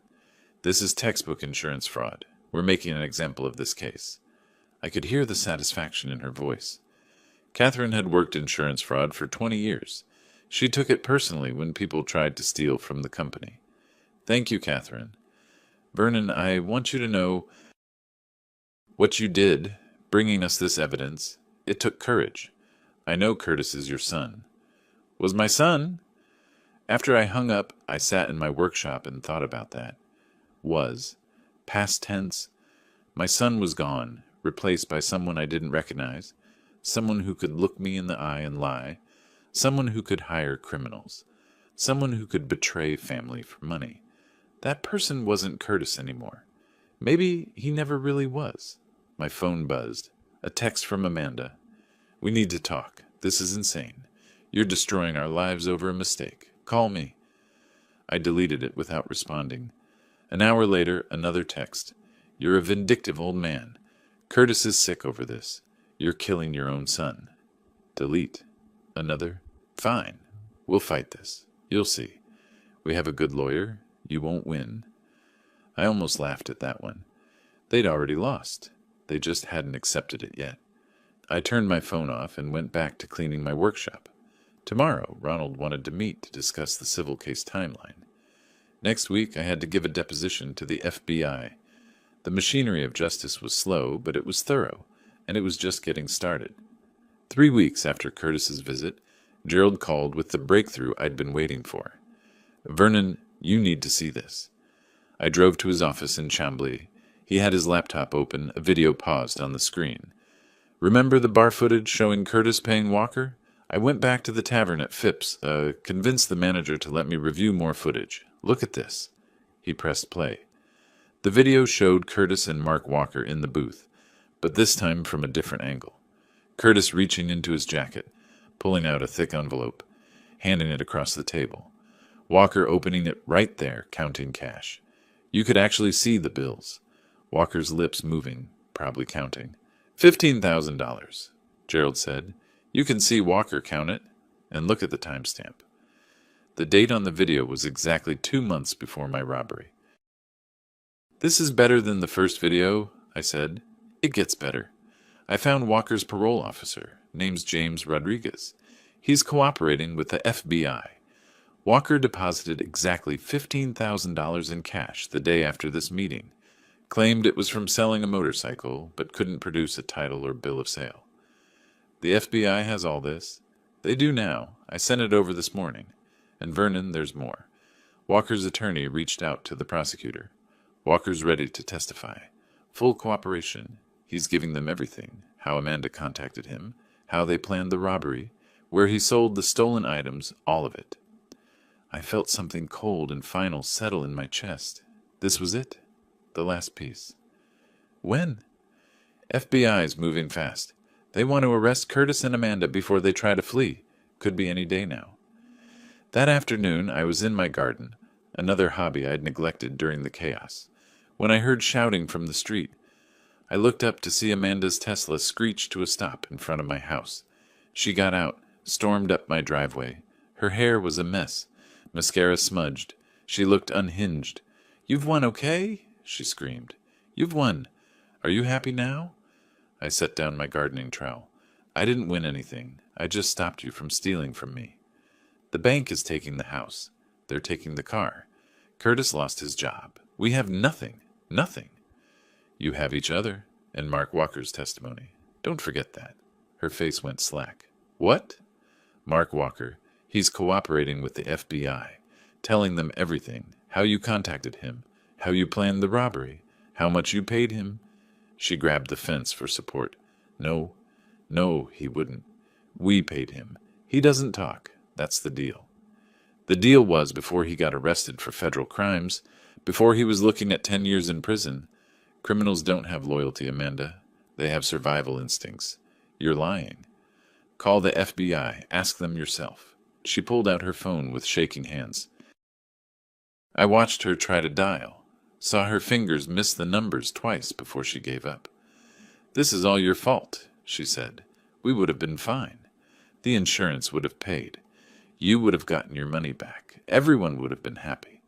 This is textbook insurance fraud. We're making an example of this case. I could hear the satisfaction in her voice. Catherine had worked insurance fraud for 20 years. She took it personally when people tried to steal from the company. Thank you, Catherine. Vernon, I want you to know what you did, bringing us this evidence. It took courage. I know Curtis is your son. Was my son? After I hung up, I sat in my workshop and thought about that. Was. Past tense. My son was gone, replaced by someone I didn't recognize, someone who could look me in the eye and lie, someone who could hire criminals, someone who could betray family for money. That person wasn't Curtis anymore. Maybe he never really was. My phone buzzed. A text from Amanda. We need to talk. This is insane. You're destroying our lives over a mistake. Call me. I deleted it without responding. An hour later, another text. You're a vindictive old man. Curtis is sick over this. You're killing your own son. Delete. Another. Fine. We'll fight this. You'll see. We have a good lawyer. You won't win. I almost laughed at that one. They'd already lost. They just hadn't accepted it yet. I turned my phone off and went back to cleaning my workshop. Tomorrow, Ronald wanted to meet to discuss the civil case timeline. Next week, I had to give a deposition to the FBI. The machinery of justice was slow, but it was thorough, and it was just getting started. 3 weeks after Curtis's visit, Gerald called with the breakthrough I'd been waiting for. Vernon, you need to see this. I drove to his office in Chambly. He had his laptop open, a video paused on the screen. Remember the bar footage showing Curtis paying Walker? I went back to the tavern at Phipps, convinced the manager to let me review more footage. Look at this. He pressed play. The video showed Curtis and Mark Walker in the booth, but this time from a different angle. Curtis reaching into his jacket, pulling out a thick envelope, handing it across the table. Walker opening it right there, counting cash. You could actually see the bills. Walker's lips moving, probably counting. $15,000, Gerald said. You can see Walker count it, and look at the timestamp. The date on the video was exactly 2 months before my robbery. This is better than the first video, I said. It gets better. I found Walker's parole officer, name's James Rodriguez. He's cooperating with the FBI. Walker deposited exactly $15,000 in cash the day after this meeting. Claimed it was from selling a motorcycle, but couldn't produce a title or bill of sale. The FBI has all this. They do now. I sent it over this morning. And Vernon, there's more. Walker's attorney reached out to the prosecutor. Walker's ready to testify. Full cooperation. He's giving them everything. How Amanda contacted him, how they planned the robbery, where he sold the stolen items, all of it. I felt something cold and final settle in my chest. This was it. The last piece. When? FBI's moving fast. They want to arrest Curtis and Amanda before they try to flee. Could be any day now. That afternoon, I was in my garden, another hobby I'd neglected during the chaos, when I heard shouting from the street. I looked up to see Amanda's Tesla screech to a stop in front of my house. She got out, stormed up my driveway. Her hair was a mess, mascara smudged. She looked unhinged. "You've won, okay?" she screamed. "You've won. Are you happy now?" I set down my gardening trowel. "I didn't win anything. I just stopped you from stealing from me." The bank is taking the house. They're taking the car. Curtis lost his job. We have nothing. Nothing. You have each other, and Mark Walker's testimony. Don't forget that. Her face went slack. What? Mark Walker. He's cooperating with the FBI, telling them everything, how you contacted him, how you planned the robbery, how much you paid him. She grabbed the fence for support. No, he wouldn't. We paid him. He doesn't talk. That's the deal. The deal was before he got arrested for federal crimes, before he was looking at 10 years in prison. Criminals don't have loyalty, Amanda. They have survival instincts. You're lying. Call the FBI. Ask them yourself. She pulled out her phone with shaking hands. I watched her try to dial, saw her fingers miss the numbers twice before she gave up. This is all your fault, she said. We would have been fine. The insurance would have paid. You would have gotten your money back. Everyone would have been happy.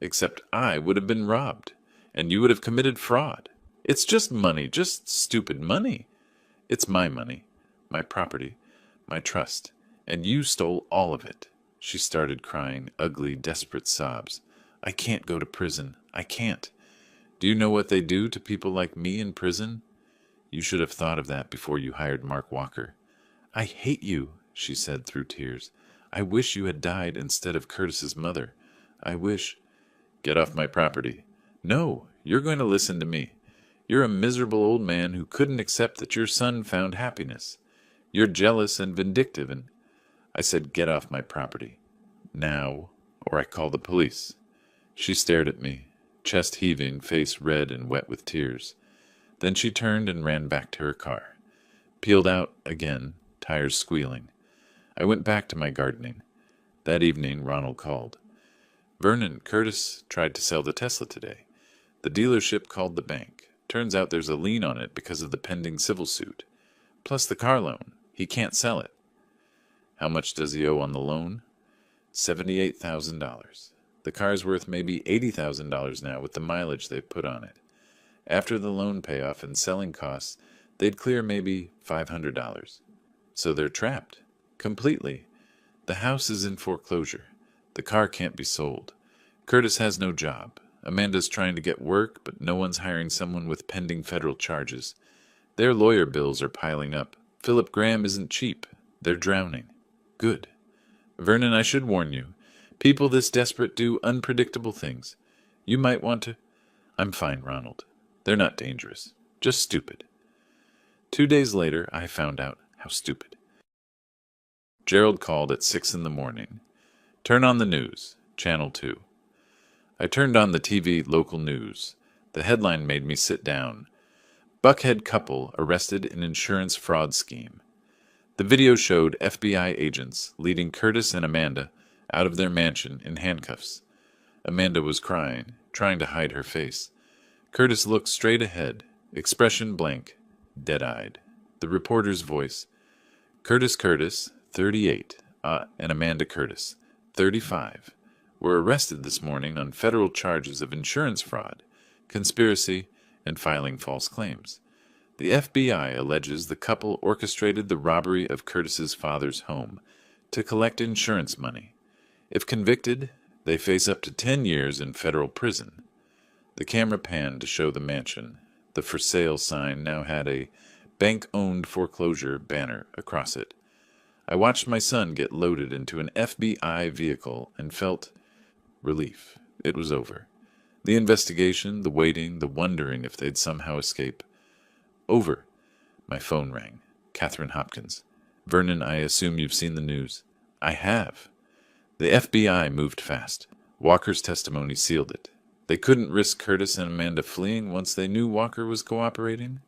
Except I would have been robbed, and you would have committed fraud. It's just money, just stupid money. It's my money, my property, my trust, and you stole all of it. She started crying ugly, desperate sobs. I can't go to prison. I can't. Do you know what they do to people like me in prison? You should have thought of that before you hired Mark Walker. I hate you, she said through tears. I wish you had died instead of Curtis's mother. I wish... Get off my property. No, you're going to listen to me. You're a miserable old man who couldn't accept that your son found happiness. You're jealous and vindictive, and I said get off my property. Now, or I call the police. She stared at me, chest heaving, face red and wet with tears. Then she turned and ran back to her car. Peeled out again, tires squealing. I went back to my gardening. That evening, Ronald called. Vernon, Curtis tried to sell the Tesla today. The dealership called the bank. Turns out there's a lien on it because of the pending civil suit. Plus the car loan. He can't sell it. How much does he owe on the loan? $78,000. The car's worth maybe $80,000 now with the mileage they've put on it. After the loan payoff and selling costs, they'd clear maybe $500. So they're trapped. Completely. The house is in foreclosure. The car can't be sold. Curtis has no job. Amanda's trying to get work, but no one's hiring someone with pending federal charges. Their lawyer bills are piling up. Philip Graham isn't cheap. They're drowning. Good. Vernon, I should warn you. People this desperate do unpredictable things. You might want to... I'm fine, Ronald. They're not dangerous. Just stupid. 2 days later, I found out how stupid. Gerald called at 6 in the morning. Turn on the news, Channel 2. I turned on the TV local news. The headline made me sit down. Buckhead couple arrested in insurance fraud scheme. The video showed FBI agents leading Curtis and Amanda out of their mansion in handcuffs. Amanda was crying, trying to hide her face. Curtis looked straight ahead, expression blank, dead-eyed. The reporter's voice. Curtis, 38, and Amanda Curtis, 35, were arrested this morning on federal charges of insurance fraud, conspiracy, and filing false claims. The FBI alleges the couple orchestrated the robbery of Curtis's father's home to collect insurance money. If convicted, they face up to 10 years in federal prison. The camera panned to show the mansion. The for sale sign now had a bank-owned foreclosure banner across it. I watched my son get loaded into an FBI vehicle and felt relief. It was over. The investigation, the waiting, the wondering if they'd somehow escape. Over. My phone rang. Catherine Hopkins. Vernon, I assume you've seen the news. I have. The FBI moved fast. Walker's testimony sealed it. They couldn't risk Curtis and Amanda fleeing once they knew Walker was cooperating.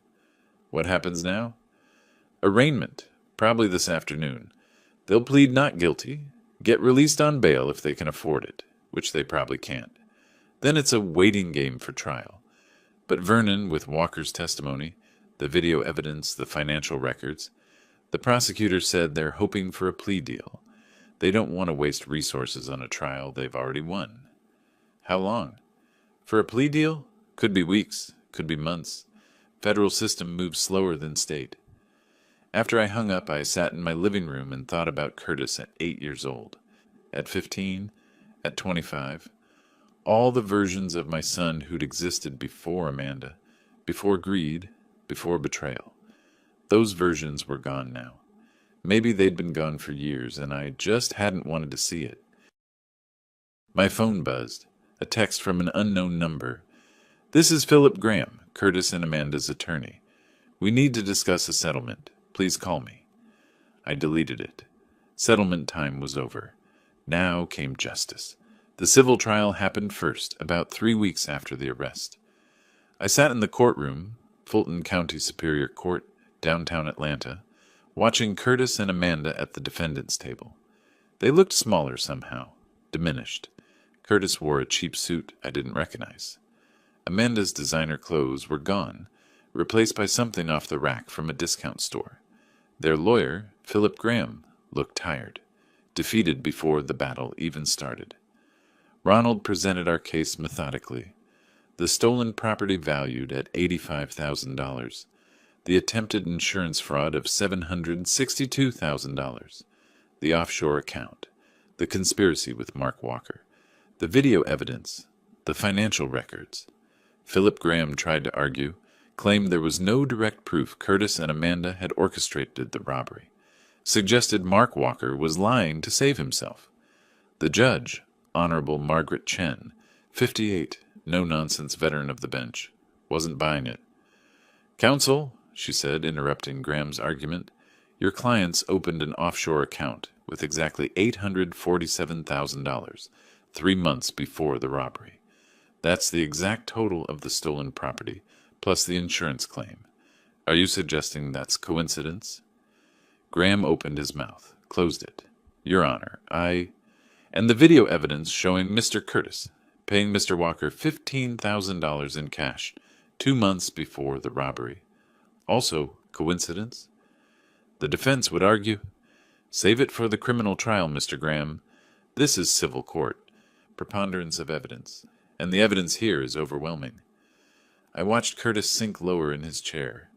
What happens now? Arraignment. Probably this afternoon. They'll plead not guilty, get released on bail if they can afford it, which they probably can't. Then it's a waiting game for trial. But Vernon, with Walker's testimony, the video evidence, the financial records, the prosecutor said they're hoping for a plea deal. They don't want to waste resources on a trial they've already won. How long? For a plea deal? Could be weeks, could be months. Federal system moves slower than state. After I hung up, I sat in my living room and thought about Curtis at 8 years old. at 15, at 25. All the versions of my son who'd existed before Amanda, before greed, before betrayal. Those versions were gone now. Maybe they'd been gone for years, and I just hadn't wanted to see it. My phone buzzed. A text from an unknown number. "This is Philip Graham, Curtis and Amanda's attorney. We need to discuss a settlement. Please call me." I deleted it. Settlement time was over. Now came justice. The civil trial happened first, about 3 weeks after the arrest. I sat in the courtroom, Fulton County Superior Court, downtown Atlanta, watching Curtis and Amanda at the defendant's table. They looked smaller somehow, diminished. Curtis wore a cheap suit I didn't recognize. Amanda's designer clothes were gone, replaced by something off the rack from a discount store. Their lawyer, Philip Graham, looked tired, defeated before the battle even started. Ronald presented our case methodically. The stolen property valued at $85,000. The attempted insurance fraud of $762,000. The offshore account. The conspiracy with Mark Walker. The video evidence. The financial records. Philip Graham tried to argue, claimed there was no direct proof Curtis and Amanda had orchestrated the robbery. Suggested Mark Walker was lying to save himself. The judge, Honorable Margaret Chen, 58, no-nonsense veteran of the bench, wasn't buying it. "Counsel," she said, interrupting Graham's argument, "your clients opened an offshore account with exactly $847,000, 3 months before the robbery. That's the exact total of the stolen property, plus the insurance claim. Are you suggesting that's coincidence?" Graham opened his mouth, closed it. "Your Honor, And the video evidence showing Mr. Curtis paying Mr. Walker $15,000 in cash 2 months before the robbery. Also, coincidence?" The defense would argue, "Save it for the criminal trial, Mr. Graham. This is civil court. Preponderance of evidence. And the evidence here is overwhelming." I watched Curtis sink lower in his chair,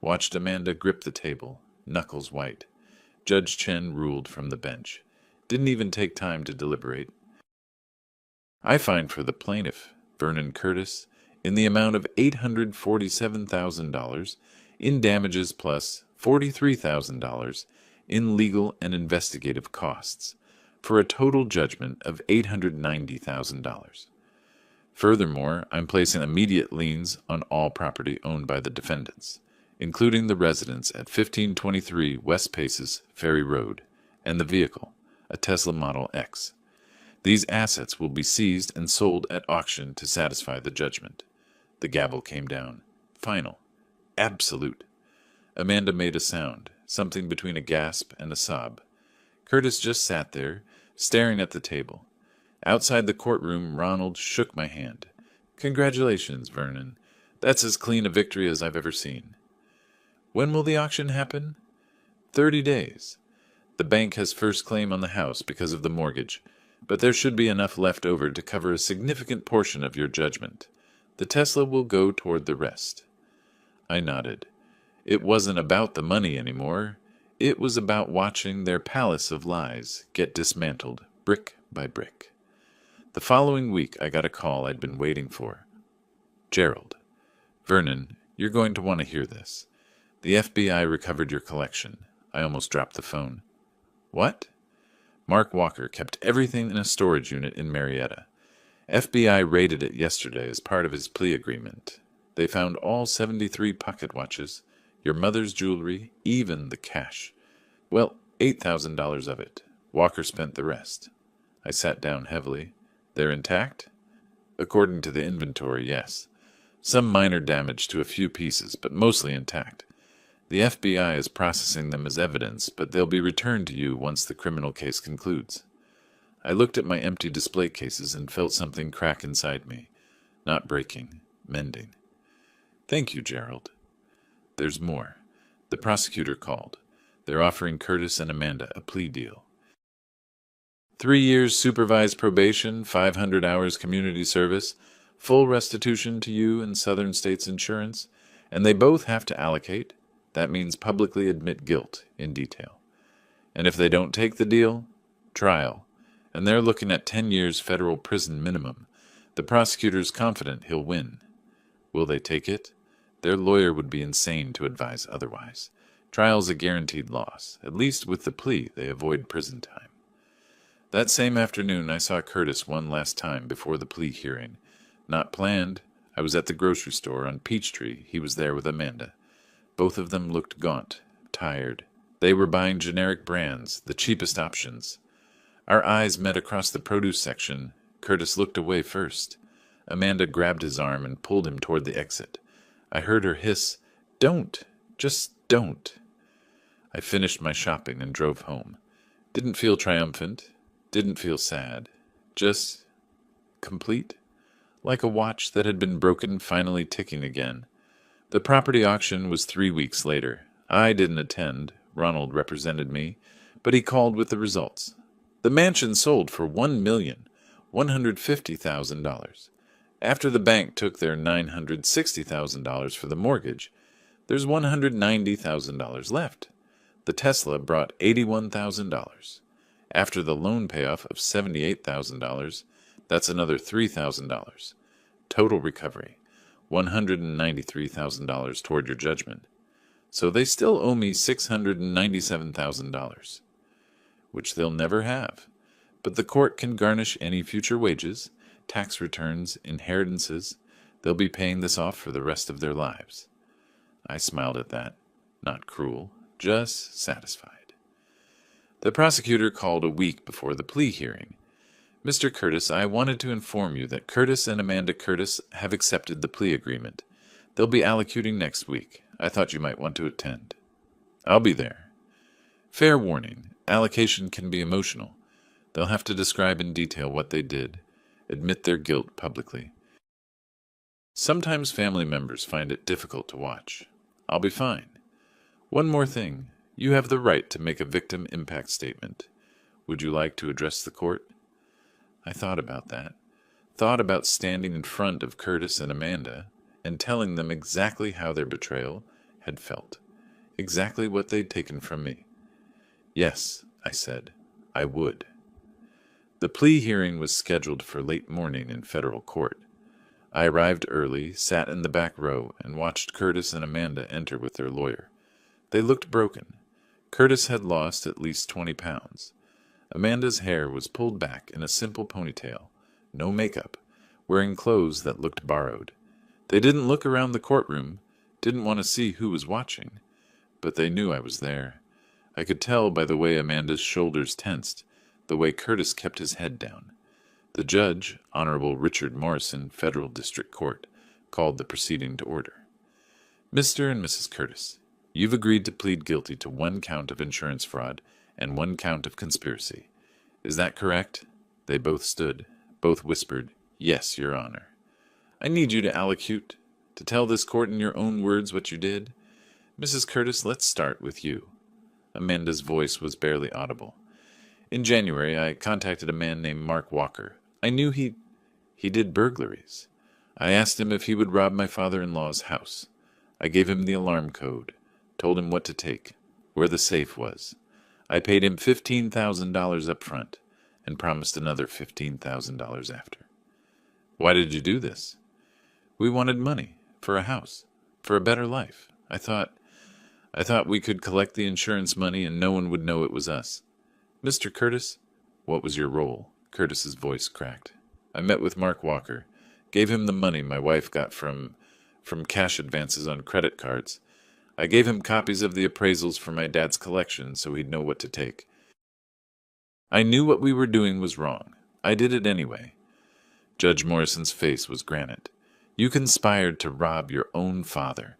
watched Amanda grip the table, knuckles white. Judge Chen ruled from the bench. Didn't even take time to deliberate. "I find for the plaintiff, Vernon Curtis, in the amount of $847,000 in damages plus $43,000 in legal and investigative costs, for a total judgment of $890,000. Furthermore, I'm placing immediate liens on all property owned by the defendants, including the residence at 1523 West Paces, Ferry Road, and the vehicle, a Tesla Model X. These assets will be seized and sold at auction to satisfy the judgment." The gavel came down. Final. Absolute. Amanda made a sound, something between a gasp and a sob. Curtis just sat there, staring at the table. Outside the courtroom, Ronald shook my hand. "Congratulations, Vernon. That's as clean a victory as I've ever seen." "When will the auction happen?" 30 days. The bank has first claim on the house because of the mortgage, but there should be enough left over to cover a significant portion of your judgment. The Tesla will go toward the rest." I nodded. It wasn't about the money anymore. It was about watching their palace of lies get dismantled, brick by brick. The following week I got a call I'd been waiting for. "Gerald, Vernon, you're going to want to hear this. The FBI recovered your collection." I almost dropped the phone. "What?" "Mark Walker kept everything in a storage unit in Marietta. FBI raided it yesterday as part of his plea agreement. They found all 73 pocket watches, your mother's jewelry, even the cash. Well, $8,000 of it. Walker spent the rest." I sat down heavily. "They're intact?" "According to the inventory, yes. Some minor damage to a few pieces, but mostly intact. The FBI is processing them as evidence, but they'll be returned to you once the criminal case concludes." I looked at my empty display cases and felt something crack inside me. Not breaking, mending. "Thank you, Gerald." "There's more. The prosecutor called. They're offering Curtis and Amanda a plea deal. 3 years supervised probation, 500 hours community service, full restitution to you and Southern States Insurance, and they both have to allocate. That means publicly admit guilt in detail. And if they don't take the deal, trial, and they're looking at 10 years federal prison minimum. The prosecutor's confident he'll win. Will they take it? Their lawyer would be insane to advise otherwise. Trial's a guaranteed loss. At least with the plea, they avoid prison time. That same afternoon, I saw Curtis one last time before the plea hearing. Not planned. I was at the grocery store on Peachtree. He was there with Amanda. Both of them looked gaunt, tired. They were buying generic brands, the cheapest options. Our eyes met across the produce section. Curtis looked away first. Amanda grabbed his arm and pulled him toward the exit. I heard her hiss, "Don't! Just don't!" I finished my shopping and drove home. Didn't feel triumphant. Didn't feel sad. Just complete. Like a watch that had been broken finally ticking again. The property auction was 3 weeks later. I didn't attend. Ronald represented me, but he called with the results. The mansion sold for $1,150,000. After the bank took their $960,000 for the mortgage, there's $190,000 left. The Tesla brought $81,000. After the loan payoff of $78,000, that's another $3,000. Total recovery, $193,000 toward your judgment. So they still owe me $697,000, which they'll never have. But the court can garnish any future wages, tax returns, inheritances. They'll be paying this off for the rest of their lives. I smiled at that. Not cruel, just satisfied. The prosecutor called a week before the plea hearing. "Mr. Curtis, I wanted to inform you that Curtis and Amanda Curtis have accepted the plea agreement. They'll be allocuting next week. I thought you might want to attend." "I'll be there." "Fair warning, allocation can be emotional. They'll have to describe in detail what they did, admit their guilt publicly. Sometimes family members find it difficult to watch. I'll be fine. One more thing. You have the right to make a victim impact statement. Would you like to address the court?" I thought about that. Thought about standing in front of Curtis and Amanda and telling them exactly how their betrayal had felt. Exactly what they'd taken from me. "Yes," I said, "I would." The plea hearing was scheduled for late morning in federal court. I arrived early, sat in the back row, and watched Curtis and Amanda enter with their lawyer. They looked broken. Curtis had lost at least 20 pounds. Amanda's hair was pulled back in a simple ponytail, no makeup, wearing clothes that looked borrowed. They didn't look around the courtroom, didn't want to see who was watching, but they knew I was there. I could tell by the way Amanda's shoulders tensed, the way Curtis kept his head down. The judge, Honorable Richard Morrison, Federal District Court, called the proceeding to order. "Mr. and Mrs. Curtis, you've agreed to plead guilty to 1 count of insurance fraud and 1 count of conspiracy. Is that correct?" They both stood, both whispered, "Yes, Your Honor." "I need you to allocute, to tell this court in your own words what you did. Mrs. Curtis, let's start with you." Amanda's voice was barely audible. "In January, I contacted a man named Mark Walker. I knew he did burglaries. I asked him if he would rob my father-in-law's house. I gave him the alarm code, told him what to take, where the safe was. I paid him $15,000 up front and promised another $15,000 after." "Why did you do this?" "We wanted money, for a house, for a better life. I thought we could collect the insurance money and no one would know it was us." "Mr. Curtis, what was your role?" Curtis's voice cracked. "I met with Mark Walker, gave him the money my wife got from cash advances on credit cards. I gave him copies of the appraisals for my dad's collection so he'd know what to take. I knew what we were doing was wrong. I did it anyway." Judge Morrison's face was granite. "You conspired to rob your own father,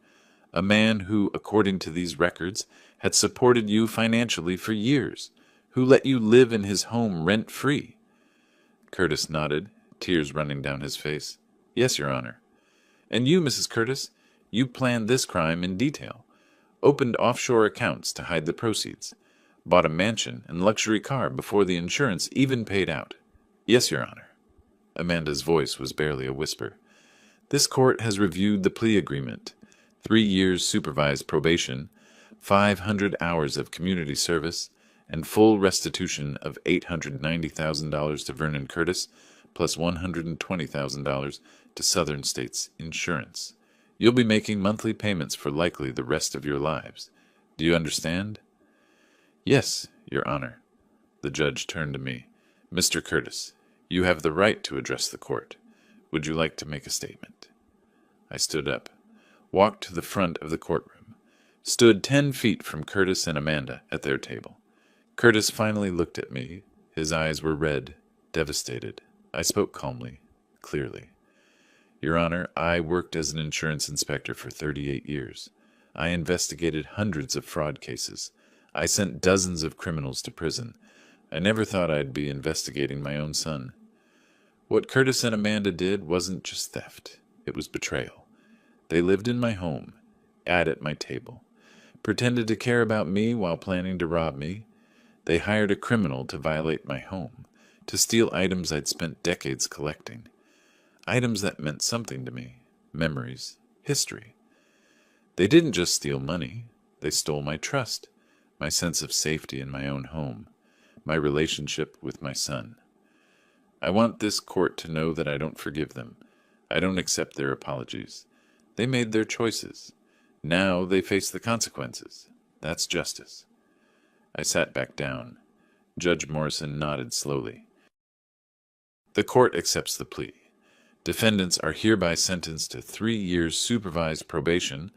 a man who, according to these records, had supported you financially for years, who let you live in his home rent-free." Curtis nodded, tears running down his face. "Yes, Your Honor." "And you, Mrs. Curtis, you planned this crime in detail, opened offshore accounts to hide the proceeds, bought a mansion and luxury car before the insurance even paid out." "Yes, Your Honor." Amanda's voice was barely a whisper. "This court has reviewed the plea agreement. 3 years supervised probation, 500 hours of community service, and full restitution of $890,000 to Vernon Curtis, plus $120,000 to Southern States Insurance. You'll be making monthly payments for likely the rest of your lives. Do you understand? Yes, Your Honor. The judge turned to me. Mr. Curtis, you have the right to address the court. Would you like to make a statement? I stood up, walked to the front of the courtroom, stood 10 feet from Curtis and Amanda at their table. Curtis finally looked at me. His eyes were red, devastated. I spoke calmly, clearly. Your Honor, I worked as an insurance inspector for 38 years. I investigated hundreds of fraud cases. I sent dozens of criminals to prison. I never thought I'd be investigating my own son. What Curtis and Amanda did wasn't just theft. It was betrayal. They lived in my home, at my table, pretended to care about me while planning to rob me. They hired a criminal to violate my home, to steal items I'd spent decades collecting. Items that meant something to me, memories, history. They didn't just steal money. They stole my trust, my sense of safety in my own home, my relationship with my son. I want this court to know that I don't forgive them. I don't accept their apologies. They made their choices. Now they face the consequences. That's justice. I sat back down. Judge Morrison nodded slowly. The court accepts the plea. Defendants are hereby sentenced to 3 years supervised probation,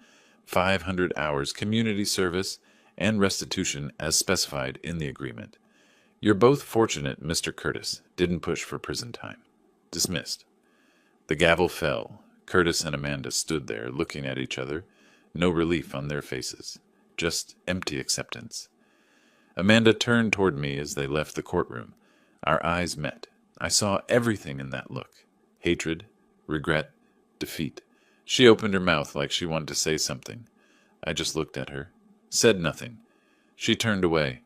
500 hours community service, and restitution as specified in the agreement. You're both fortunate Mr. Curtis didn't push for prison time. Dismissed. The gavel fell. Curtis and Amanda stood there looking at each other, no relief on their faces, just empty acceptance. Amanda turned toward me as they left the courtroom. Our eyes met. I saw everything in that look. Hatred, regret, defeat. She opened her mouth like she wanted to say something. I just looked at her, said nothing. She turned away.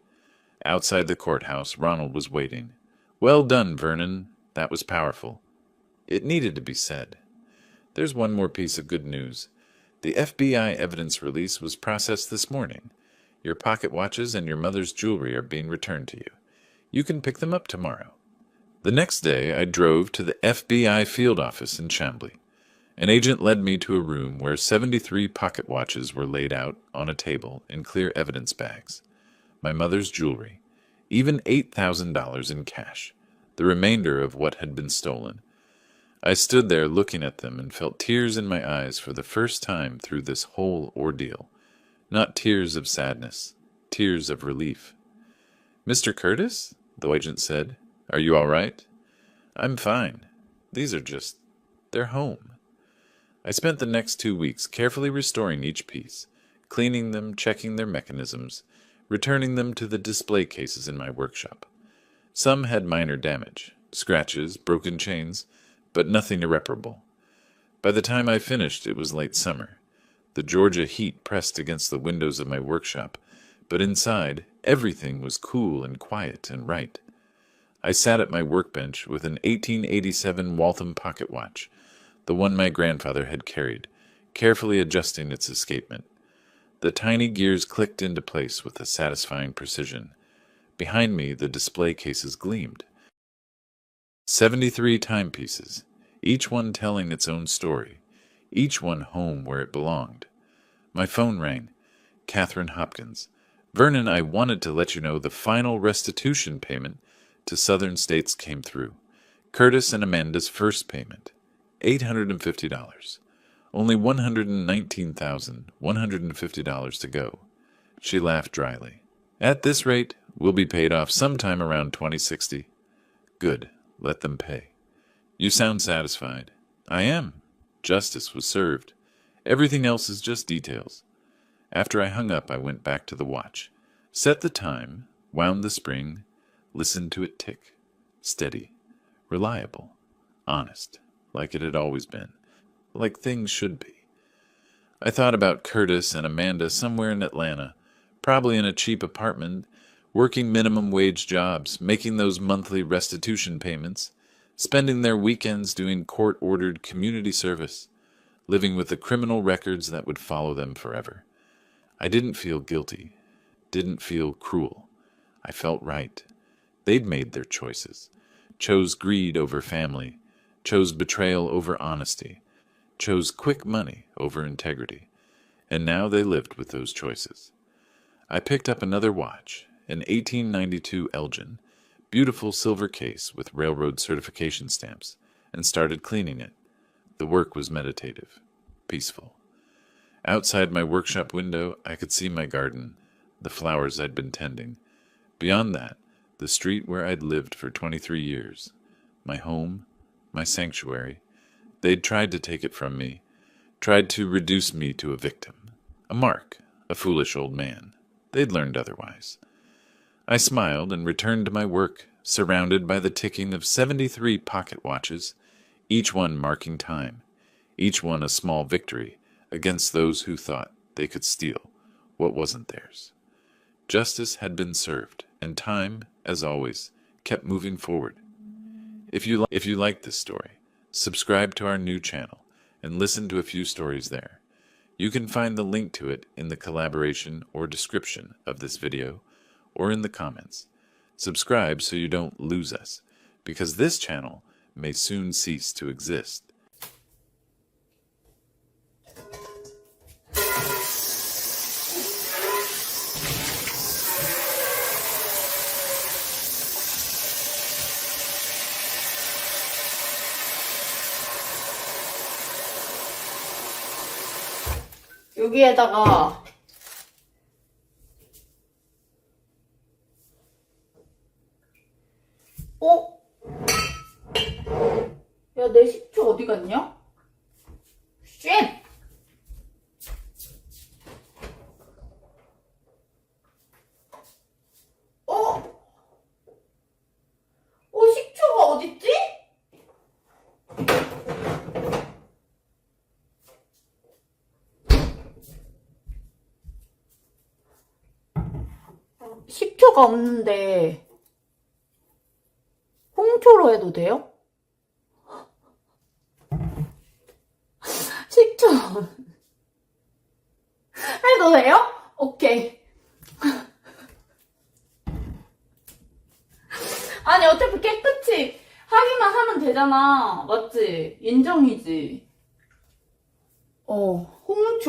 Outside the courthouse, Ronald was waiting. Well done, Vernon. That was powerful. It needed to be said. There's one more piece of good news. The FBI evidence release was processed this morning. Your pocket watches and your mother's jewelry are being returned to you. You can pick them up tomorrow. The next day, I drove to the FBI field office in Chambly. An agent led me to a room where 73 pocket watches were laid out on a table in clear evidence bags. My mother's jewelry, even $8,000 in cash, the remainder of what had been stolen. I stood there looking at them and felt tears in my eyes for the first time through this whole ordeal. Not tears of sadness, tears of relief. Mr. Curtis? The agent said. Are you all right? I'm fine. These are they're home. I spent the next 2 weeks carefully restoring each piece, cleaning them, checking their mechanisms, returning them to the display cases in my workshop. Some had minor damage, scratches, broken chains, but nothing irreparable. By the time I finished, it was late summer. The Georgia heat pressed against the windows of my workshop, but inside, everything was cool and quiet and right. I sat at my workbench with an 1887 Waltham pocket watch, the one my grandfather had carried, carefully adjusting its escapement. The tiny gears clicked into place with a satisfying precision. Behind me, the display cases gleamed. 73 timepieces, each one telling its own story, each one home where it belonged. My phone rang. Catherine Hopkins. Vernon, I wanted to let you know the final restitution payment to Southern States came through. Curtis and Amanda's first payment, $850. Only $119,150 to go. She laughed dryly. At this rate, we'll be paid off sometime around 2060. Good. Let them pay. You sound satisfied. I am. Justice was served. Everything else is just details. After I hung up, I went back to the watch, set the time, wound the spring, listened to it tick. Steady, reliable, honest, like it had always been, like things should be. I thought about Curtis and Amanda somewhere in Atlanta, probably in a cheap apartment, working minimum wage jobs, making those monthly restitution payments, spending their weekends doing court-ordered community service, living with the criminal records that would follow them forever. I didn't feel guilty, didn't feel cruel. I felt right. They'd made their choices, chose greed over family, chose betrayal over honesty, chose quick money over integrity, and now they lived with those choices. I picked up another watch, an 1892 Elgin, beautiful silver case with railroad certification stamps, and started cleaning it. The work was meditative, peaceful. Outside my workshop window, I could see my garden, the flowers I'd been tending. Beyond that, the street where I'd lived for 23 years. My home, my sanctuary. They'd tried to take it from me, tried to reduce me to a victim, a mark, a foolish old man. They'd learned otherwise. I smiled and returned to my work, surrounded by the ticking of 73 pocket watches, each one marking time, each one a small victory against those who thought they could steal what wasn't theirs. Justice had been served, and time, as always, kept moving forward. If you like this story, subscribe to our new channel and listen to a few stories there. You can find the link to it in the collaboration or description of this video or in the comments. Subscribe so you don't lose us, because this channel may soon cease to exist. 여기에다가 야, 내 식초 어디 갔냐? 쉣! 식초가 어딨지? 식초가 없는데 홍초로 해도 돼요? 식초 해도 돼요? 오케이. 아니 어차피 깨끗이 하기만 하면 되잖아. 맞지? 인정이지? 홍초